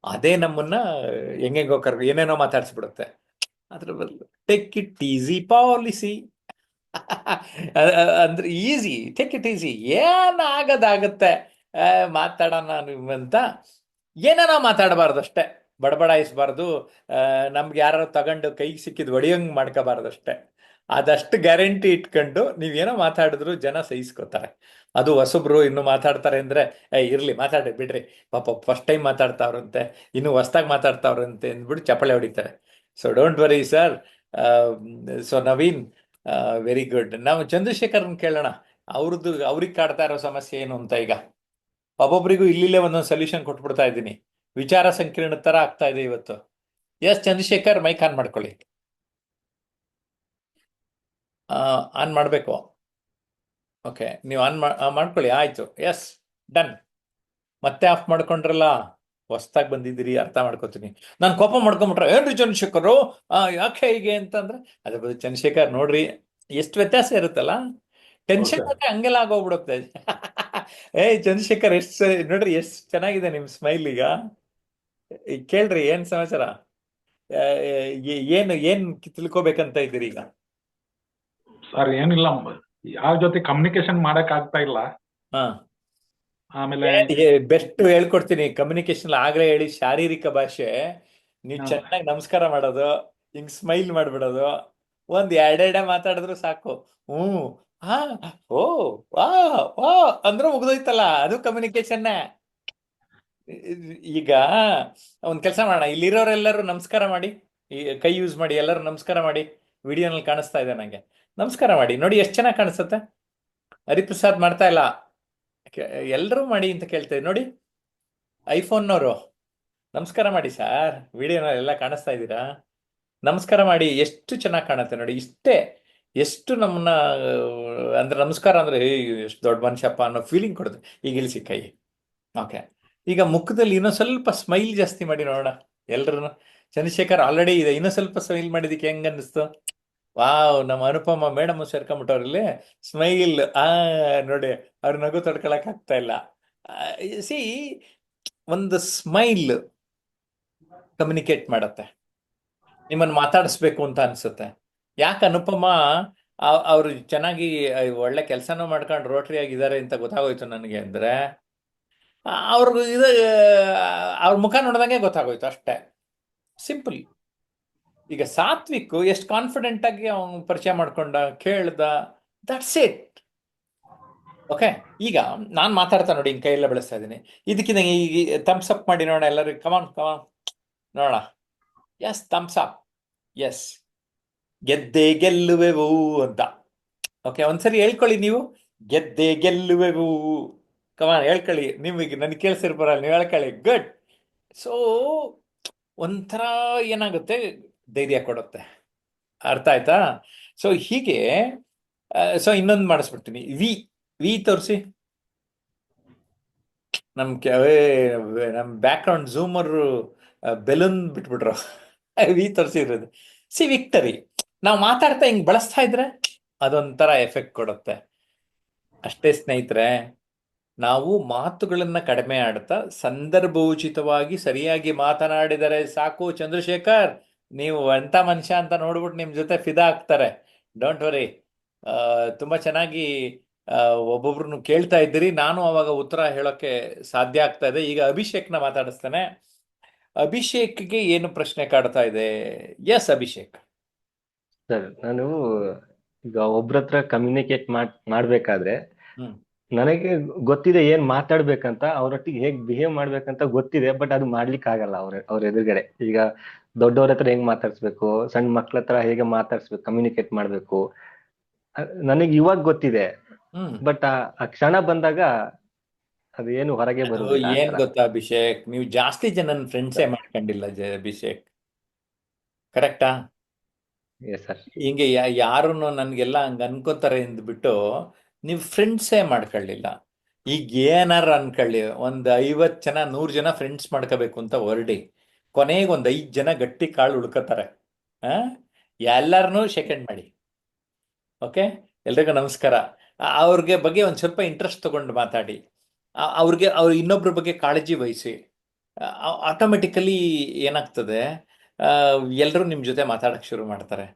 ಅದೇ ನಮ್ಮನ್ನ ಹೆಂಗೆಂಗೋ ಏನೇನೋ ಮಾತಾಡ್ಸ್ಬಿಡುತ್ತೆ. ಅದ್ರ ಬದಲು ಟೇಕ್ ಇಟ್ ಈಸಿ ಪಾಲಿಸಿ. ಅಂದ್ರೆ ಈಸಿ, ಟೇಕ್ ಇಟ್ ಈಸಿ, ಏನಾಗದಾಗತ್ತೆ, ಮಾತಾಡೋಣ ಅಂತ ಏನಾರ ಮಾತಾಡಬಾರ್ದು ಅಷ್ಟೇ, ಬಡಬಡಾಯಿಸ್ಬಾರ್ದು. ನಮ್ಗೆ ಯಾರು ತಗೊಂಡು ಕೈಗೆ ಸಿಕ್ಕಿದ್ ಹೊಡಿಯಂಗ್ ಮಾಡ್ಕೋಬಾರ್ದು ಅಷ್ಟೇ. ಅದಷ್ಟು ಗ್ಯಾರಂಟಿ ಇಟ್ಕೊಂಡು ನೀವೇನೋ ಮಾತಾಡಿದ್ರು ಜನ ಸಹಿಸ್ಕೋತಾರೆ. ಅದು ಹೊಸಬ್ರು ಇನ್ನು ಮಾತಾಡ್ತಾರೆ ಅಂದ್ರೆ ಇರ್ಲಿ ಮಾತಾಡಿ ಬಿಡ್ರಿ, ಪಾಪ ಫಸ್ಟ್ ಟೈಮ್ ಮಾತಾಡ್ತಾವ್ರಂತೆ, ಇನ್ನು ಹೊಸ್ದಾಗಿ ಮಾತಾಡ್ತಾವ್ರಂತೆ ಅಂದ್ಬಿಟ್ಟು ಚಪ್ಪಾಳೆ ಹೊಡಿತಾರೆ. So don't worry sir. So Naveen, very good. ನಾವು ಚಂದ್ರಶೇಖರ್ನ ಕೇಳೋಣ, ಅವ್ರಿಗೆ ಕಾಡ್ತಾ ಇರೋ ಸಮಸ್ಯೆ ಏನು ಅಂತ. ಈಗ ಒಬ್ಬೊಬ್ರಿಗೂ ಇಲ್ಲಿಲ್ಲೇ ಒಂದೊಂದು ಸೊಲ್ಯೂಷನ್ ಕೊಟ್ಬಿಡ್ತಾ ಇದ್ದೀನಿ. ವಿಚಾರ ಸಂಕಿರಣ ತರ ಆಗ್ತಾ ಇದೆ ಇವತ್ತು. ಎಸ್ ಚಂದ್ರಶೇಖರ್, ಮೈಕ್ ಆನ್ ಮಾಡ್ಕೊಳ್ಳಿ. ಆನ್ ಮಾಡಬೇಕು. ಓಕೆ, ನೀವು ಆನ್ ಮಾಡ್ಕೊಳ್ಳಿ. ಆಯ್ತು, ಎಸ್, ಡನ್. ಮತ್ತೆ ಆಫ್ ಮಾಡ್ಕೊಂಡ್ರಲ್ಲ, ಹೊಸ್ದಾಗಿ ಬಂದಿದ್ದೀರಿ, ಅರ್ಥ ಮಾಡ್ಕೋತೀನಿ. ನಾನು ಕೋಪ ಮಾಡ್ಕೊಂಬಿಟ್ರೆ ಏನ್ರಿ ಚಂದ್ರಶೇಖರ್ ಯಾಕೆ ಹೀಗೆ ಅಂತಂದ್ರೆ, ಅದ್ರ ಬದಲು ಚಂದ್ರಶೇಖರ್ ನೋಡ್ರಿ ಎಷ್ಟು ವ್ಯತ್ಯಾಸ ಇರುತ್ತಲ್ಲ. ಟೆನ್ಷನ್ ಮತ್ತೆ ಹಂಗೆಲ್ಲ ಆಗೋಗ್ಬಿಡುತ್ತೆ. ಚಂದ್ರಶೇಖರ್ ಎಷ್ಟು ನೋಡ್ರಿ ಎಷ್ಟು ಚೆನ್ನಾಗಿದೆ ನಿಮ್ ಸ್ಮೈಲ್. ಈಗ ಕೇಳ್ರಿ ಏನ್ ಸಮಾಚಾರ, ಏನು ಏನ್ ತಿಳ್ಕೊಬೇಕಂತ ಇದ್ದೀರಿ ಈಗ? ಸರ್ ಏನಿಲ್ಲ, ಯಾರ ಜೊತೆ ಕಮ್ಯುನಿಕೇಶನ್ ಮಾಡಕ್ ಆಗ್ತಾ ಇಲ್ಲ. ಹಾ, ಆಮೇಲೆ ಬೆಸ್ಟ್ ಹೇಳ್ಕೊಡ್ತೀನಿ ಕಮ್ಯುನಿಕೇಶನ್. ಆಗ್ಲೇ ಹೇಳಿ, ಶಾರೀರಿಕ ಭಾಷೆ. ನೀವು ಹಾ. ಚೆನ್ನಾಗಿ ನಮಸ್ಕಾರ ಮಾಡೋದು, ಹಿಂಗ್ ಸ್ಮೈಲ್ ಮಾಡ್ಬಿಡೋದು, ಒಂದ್ ಎರಡೆರಡೆ ಮಾತಾಡಿದ್ರು ಸಾಕು. ಹ್ಮ್, ಹಾ, ಓ, ವಾ ವಾ ಅಂದ್ರೆ ಮುಗ್ದೋಯ್ತಲ್ಲ, ಅದು ಕಮ್ಯುನಿಕೇಶನ್ನೇ. ಈಗ ಒಂದ್ ಕೆಲಸ ಮಾಡೋಣ, ಇಲ್ಲಿರೋರೆಲ್ಲರೂ ನಮಸ್ಕಾರ ಮಾಡಿ, ಈ ಕೈ ಯೂಸ್ ಮಾಡಿ, ಎಲ್ಲರೂ ನಮಸ್ಕಾರ ಮಾಡಿ. ವಿಡಿಯೋನಲ್ಲಿ ಕಾಣಿಸ್ತಾ ಇದೆ ನಂಗೆ, ನಮಸ್ಕಾರ ಮಾಡಿ ನೋಡಿ, ಎಷ್ಟು ಚೆನ್ನಾಗಿ ಕಾಣಿಸುತ್ತೆ. ಹರಿಪ್ರಸಾದ್ ಮಾಡ್ತಾ ಇಲ್ಲ, ಎಲ್ಲರೂ ಮಾಡಿ ಅಂತ ಕೇಳ್ತೇವೆ ನೋಡಿ. ಐಫೋನ್ನವರು ನಮಸ್ಕಾರ ಮಾಡಿ ಸರ್, ವಿಡಿಯೋನಲ್ಲಿ ಎಲ್ಲ ಕಾಣಿಸ್ತಾ ಇದ್ದೀರಾ, ನಮಸ್ಕಾರ ಮಾಡಿ, ಎಷ್ಟು ಚೆನ್ನಾಗಿ ಕಾಣುತ್ತೆ ನೋಡಿ. ಇಷ್ಟೇ, ಎಷ್ಟು ನಮ್ಮನ್ನ ಅಂದ್ರೆ ನಮಸ್ಕಾರ ಅಂದ್ರೆ ಎಷ್ಟು ದೊಡ್ಡ ಮನುಷ್ಯಪ್ಪ ಅನ್ನೋ ಫೀಲಿಂಗ್ ಕೊಡುತ್ತೆ. ಈಗ ಇಳಿಸಿ ಕೈ. ಓಕೆ, ಈಗ ಮುಖದಲ್ಲಿ ಇನ್ನೂ ಸ್ವಲ್ಪ ಸ್ಮೈಲ್ ಜಾಸ್ತಿ ಮಾಡಿ ನೋಡೋಣ ಎಲ್ರು. ಚಂದ್ರಶೇಖರ್ ಆಲ್ರೆಡಿ ಇದೆ, ಇನ್ನೂ ಸ್ವಲ್ಪ ಸ್ಮೈಲ್ ಮಾಡಿದಕ್ಕೆ ಹೆಂಗ ಅನ್ನಿಸ್ತು? ವಾವ್, ನಮ್ಮ ಅನುಪಮ ಮೇಡಮ್ ಸೇರ್ಕೊಂಡ್ಬಿಟ್ಟವ್ರಲ್ಲಿ ಸ್ಮೈಲ್. ನೋಡಿ, ಅವ್ರ ನಗು ತಡ್ಕೊಳಕ್ ಆಗ್ತಾ ಇಲ್ಲ. ಸಿ, ಒಂದು ಸ್ಮೈಲ್ ಕಮ್ಯುನಿಕೇಟ್ ಮಾಡತ್ತೆ, ನಿಮ್ಮನ್ನು ಮಾತಾಡಿಸ್ಬೇಕು ಅಂತ ಅನ್ಸುತ್ತೆ. ಯಾಕೆ ಅನುಪಮ ಅವ್ರು ಚೆನ್ನಾಗಿ ಒಳ್ಳೆ ಕೆಲಸನೂ ಮಾಡ್ಕೊಂಡು ರೋಟರಿ ಆಗಿದ್ದಾರೆ ಅಂತ ಗೊತ್ತಾಗೋಯ್ತು ನನಗೆ ಅಂದ್ರೆ, ಅವ್ರಿಗೆ ಇದು ಅವ್ರ ಮುಖ ನೋಡ್ದಂಗೆ ಗೊತ್ತಾಗೋಯ್ತು ಅಷ್ಟೇ, ಸಿಂಪಲ್. ಈಗ ಸಾತ್ವಿಕ್ ಎಷ್ಟು ಕಾನ್ಫಿಡೆಂಟ್ ಆಗಿ ಅವನು ಪರಿಚಯ ಮಾಡ್ಕೊಂಡ, ಕೇಳ್ದ, ದಟ್ಸ್ ಇಟ್. ಓಕೆ, ಈಗ ನಾನು ಮಾತಾಡ್ತಾ ನೋಡಿ, ಹಿಂಗೆ ಕೈಯೆಲ್ಲ ಬೆಳೆಸ್ತಾ ಇದ್ದೀನಿ. ಇದಕ್ಕಿಂತ ಈಗ ಥಮ್ಸ್ ಅಪ್ ಮಾಡಿ ನೋಡೋಣ ಎಲ್ಲರಿಗೂ. ಕಮಾನ್ ಕಮಾನ್ ನೋಡೋಣ. S, thumbs up. ಎಸ್, ಗೆದ್ದೆ ಗೆಲ್ಲುವೆವು ಅಂತ. ಓಕೆ, ಒಂದ್ಸರಿ ಹೇಳ್ಕೊಳ್ಳಿ ನೀವು, ಗೆದ್ದೆ ಗೆಲ್ಲುವೆವು. ಕಮಾನ್ ಹೇಳ್ಕೊಳ್ಳಿ, ನಿಮಗೆ ನನಗೆ ಕೇಳಿಸಿರ್ಬರಲ್ಲ, ನೀವು ಹೇಳ್ಕೊಳ್ಳಿ. ಗುಡ್. ಸೊ ಒಂಥರ ಏನಾಗುತ್ತೆ, ಧೈರ್ಯ ಕೊಡುತ್ತೆ. ಅರ್ಥ ಆಯ್ತಾ? ಸೊ ಹೀಗೆ, ಸೊ ಇನ್ನೊಂದು ಮಾಡಿಸ್ಬಿಡ್ತೀನಿ. ವಿ ವಿ ತೋರಿಸಿ. ನಮ್ ನಮ್ ಬ್ಯಾಕ್ ಗ್ರೌಂಡ್ ಝೂಮರ್ ಬೆಲೂನ್ ಬಿಟ್ಬಿಟ್ರು. ವಿ ತೋರಿಸಿರೋದು. See, victory. ನಾವು ಮಾತಾಡ್ತಾ ಹಿಂಗ್ ಬಳಸ್ತಾ ಇದ್ರೆ ಅದೊಂಥರ ಎಫೆಕ್ಟ್ ಕೊಡುತ್ತೆ ಅಷ್ಟೇ ಸ್ನೇಹಿತರೆ. ನಾವು ಮಾತುಗಳನ್ನ ಕಡಿಮೆ ಆಡ್ತಾ ಸಂದರ್ಭೋಚಿತವಾಗಿ ಸರಿಯಾಗಿ ಮಾತನಾಡಿದರೆ ಸಾಕು. ಚಂದ್ರಶೇಖರ್, ನೀವು ಎಂತ ಮನುಷ್ಯ ಅಂತ ನೋಡ್ಬಿಟ್ಟು ನಿಮ್ ಜೊತೆ ಫಿದಾ ಆಗ್ತಾರೆ. Don't worry. ತುಂಬಾ ಚೆನ್ನಾಗಿ ಒಬ್ಬೊಬ್ರನ್ನು ಕೇಳ್ತಾ ಇದ್ದೀರಿ, ನಾನು ಅವಾಗ ಉತ್ತರ ಹೇಳೋಕೆ ಸಾಧ್ಯ ಆಗ್ತಾ ಇದೆ. ಈಗ ಅಭಿಷೇಕ್ನ ಮಾತಾಡಿಸ್ತೇನೆ. ಅಭಿಷೇಕ್ಗೆ ಏನು ಪ್ರಶ್ನೆ ಕಾಡ್ತಾ ಇದೆ? ಎಸ್ ಅಭಿಷೇಕ್. ಸರ್, ನಾನು ಈಗ ಒಬ್ರತ್ರ ಕಮ್ಯುನಿಕೇಟ್ ಮಾಡ್ಬೇಕಾದ್ರೆ ಹ್ಮ್ ನನಗೆ ಗೊತ್ತಿದೆ ಏನ್ ಮಾತಾಡ್ಬೇಕಂತ, ಅವ್ರೊಟ್ಟಿಗೆ ಹೇಗ್ ಬಿಹೇವ್ ಮಾಡ್ಬೇಕಂತ ಗೊತ್ತಿದೆ. ಬಟ್ ಅದು ಮಾಡ್ಲಿಕ್ಕೆ ಆಗಲ್ಲ ಅವ್ರ ಎದುರುಗಡೆ. ಈಗ ದೊಡ್ಡವ್ರ ಹತ್ರ ಹೆಂಗ್ ಮಾತಾಡ್ಸ್ಬೇಕು, ಸಣ್ಣ ಮಕ್ಳ ಹತ್ರ ಹೇಗೆ ಮಾತಾಡ್ಸ್ಬೇಕು, ಕಮ್ಯುನಿಕೇಟ್ ಮಾಡ್ಬೇಕು, ನನಗೆ ಇವಾಗ ಗೊತ್ತಿದೆ. ಹ್ಮ್ ಬಟ್ ಆ ಕ್ಷಣ ಬಂದಾಗ ಅದು ಏನು ಹೊರಗೆ ಅದು ಬರುದಿಲ್ಲ ಆ ಏನ್ ತರ. ಗೊತ್ತಾ ಅಭಿಷೇಕ್, ನೀವು ಜಾಸ್ತಿ ಜನನ ಫ್ರೆಂಡ್ಸೇ ಮಾಡ್ಕೊಂಡಿಲ್ಲ ಅಭಿಷೇಕ್, ಕರೆಕ್ಟಾ? Yes sir. ಹಿಂಗೆ ಯಾರನ್ನು ನನ್ಗೆಲ್ಲ ಹಂಗ ಅನ್ಕೋತಾರೆ ಅಂದ್ಬಿಟ್ಟು ನೀವು ಫ್ರೆಂಡ್ಸೇ ಮಾಡ್ಕೊಳ್ಳಿಲ್ಲ. ಈಗ ಏನಾರ ಅನ್ಕೊಳ್ಳಿ, ಒಂದ್ 50 ಜನ 100 ಜನ ಫ್ರೆಂಡ್ಸ್ ಮಾಡ್ಕೋಬೇಕು ಅಂತ ಹೊರಡಿ, ಕೊನೆಗೆ ಒಂದ್ 5 ಜನ ಗಟ್ಟಿ ಕಾಳು ಉಳ್ಕೋತಾರೆ. ಆ ಎಲ್ಲಾರನ್ನೂ ಸೆಕೆಂಡ್ ಮಾಡಿ. ಓಕೆ, ಎಲ್ರಿಗೂ ನಮಸ್ಕಾರ. ಅವ್ರಿಗೆ ಬಗ್ಗೆ ಒಂದು ಸ್ವಲ್ಪ ಇಂಟ್ರೆಸ್ಟ್ ತಗೊಂಡು ಮಾತಾಡಿ. ಅವ್ರು ಇನ್ನೊಬ್ರ ಬಗ್ಗೆ ಕಾಳಜಿ ವಹಿಸಿ. ಆಟೋಮೆಟಿಕಲಿ ಏನಾಗ್ತದೆ, ಎಲ್ಲರೂ ನಿಮ್ಮ ಜೊತೆ ಮಾತಾಡಕ್ಕೆ ಶುರು ಮಾಡ್ತಾರೆ.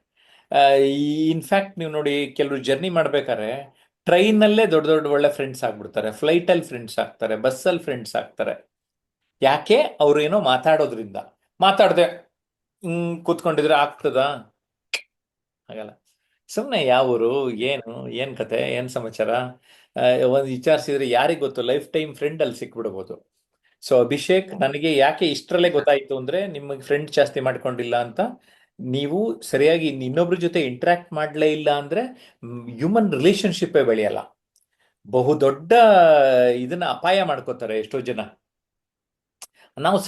ಇನ್ಫ್ಯಾಕ್ಟ್ ನೀವು ನೋಡಿ, ಕೆಲವರು ಜರ್ನಿ ಮಾಡ್ಬೇಕಾದ್ರೆ ಟ್ರೈನಲ್ಲೇ ದೊಡ್ಡ ದೊಡ್ಡ ಒಳ್ಳೆ ಫ್ರೆಂಡ್ಸ್ ಆಗ್ಬಿಡ್ತಾರೆ, ಫ್ಲೈಟಲ್ಲಿ ಫ್ರೆಂಡ್ಸ್ ಆಗ್ತಾರೆ, ಬಸ್ಸಲ್ಲಿ ಫ್ರೆಂಡ್ಸ್ ಆಗ್ತಾರೆ. ಯಾಕೆ? ಅವ್ರು ಏನೋ ಮಾತಾಡೋದ್ರಿಂದ. ಮಾತಾಡದೆ ಕೂತ್ಕೊಂಡಿದ್ರೆ ಆಗ್ತದಾ? ಆಗಲ್ಲ. ಸುಮ್ಮನೆ ಯಾವೂರು, ಏನ್ ಕತೆ, ಏನ್ ಸಮಾಚಾರ, ಒಂದು ವಿಚಾರಿಸಿದ್ರೆ ಯಾರಿಗೆ ಗೊತ್ತು, ಲೈಫ್ ಟೈಮ್ ಫ್ರೆಂಡ್ ಅಲ್ಲಿ ಸಿಕ್ಬಿಡ್ಬೋದು. ಸೊ ಅಭಿಷೇಕ್, ನನಗೆ ಯಾಕೆ ಇಷ್ಟರಲ್ಲೇ ಗೊತ್ತಾಯ್ತು ಅಂದ್ರೆ, ನಿಮಗೆ ಫ್ರೆಂಡ್ ಜಾಸ್ತಿ ಮಾಡ್ಕೊಂಡಿಲ್ಲ ಅಂತ. ನೀವು ಸರಿಯಾಗಿ ಇನ್ನೊಬ್ರ ಜೊತೆ ಇಂಟ್ರಾಕ್ಟ್ ಮಾಡಲೇ ಇಲ್ಲ ಅಂದ್ರೆ ಹ್ಯೂಮನ್ ರಿಲೇಶನ್ಶಿಪ್ಪೇ ಬೆಳೆಯಲ್ಲ. ಬಹುದೊಡ್ಡ ಇದನ್ನ ಅಪಾಯ ಮಾಡ್ಕೋತಾರೆ ಎಷ್ಟೋ ಜನ. ನಾವು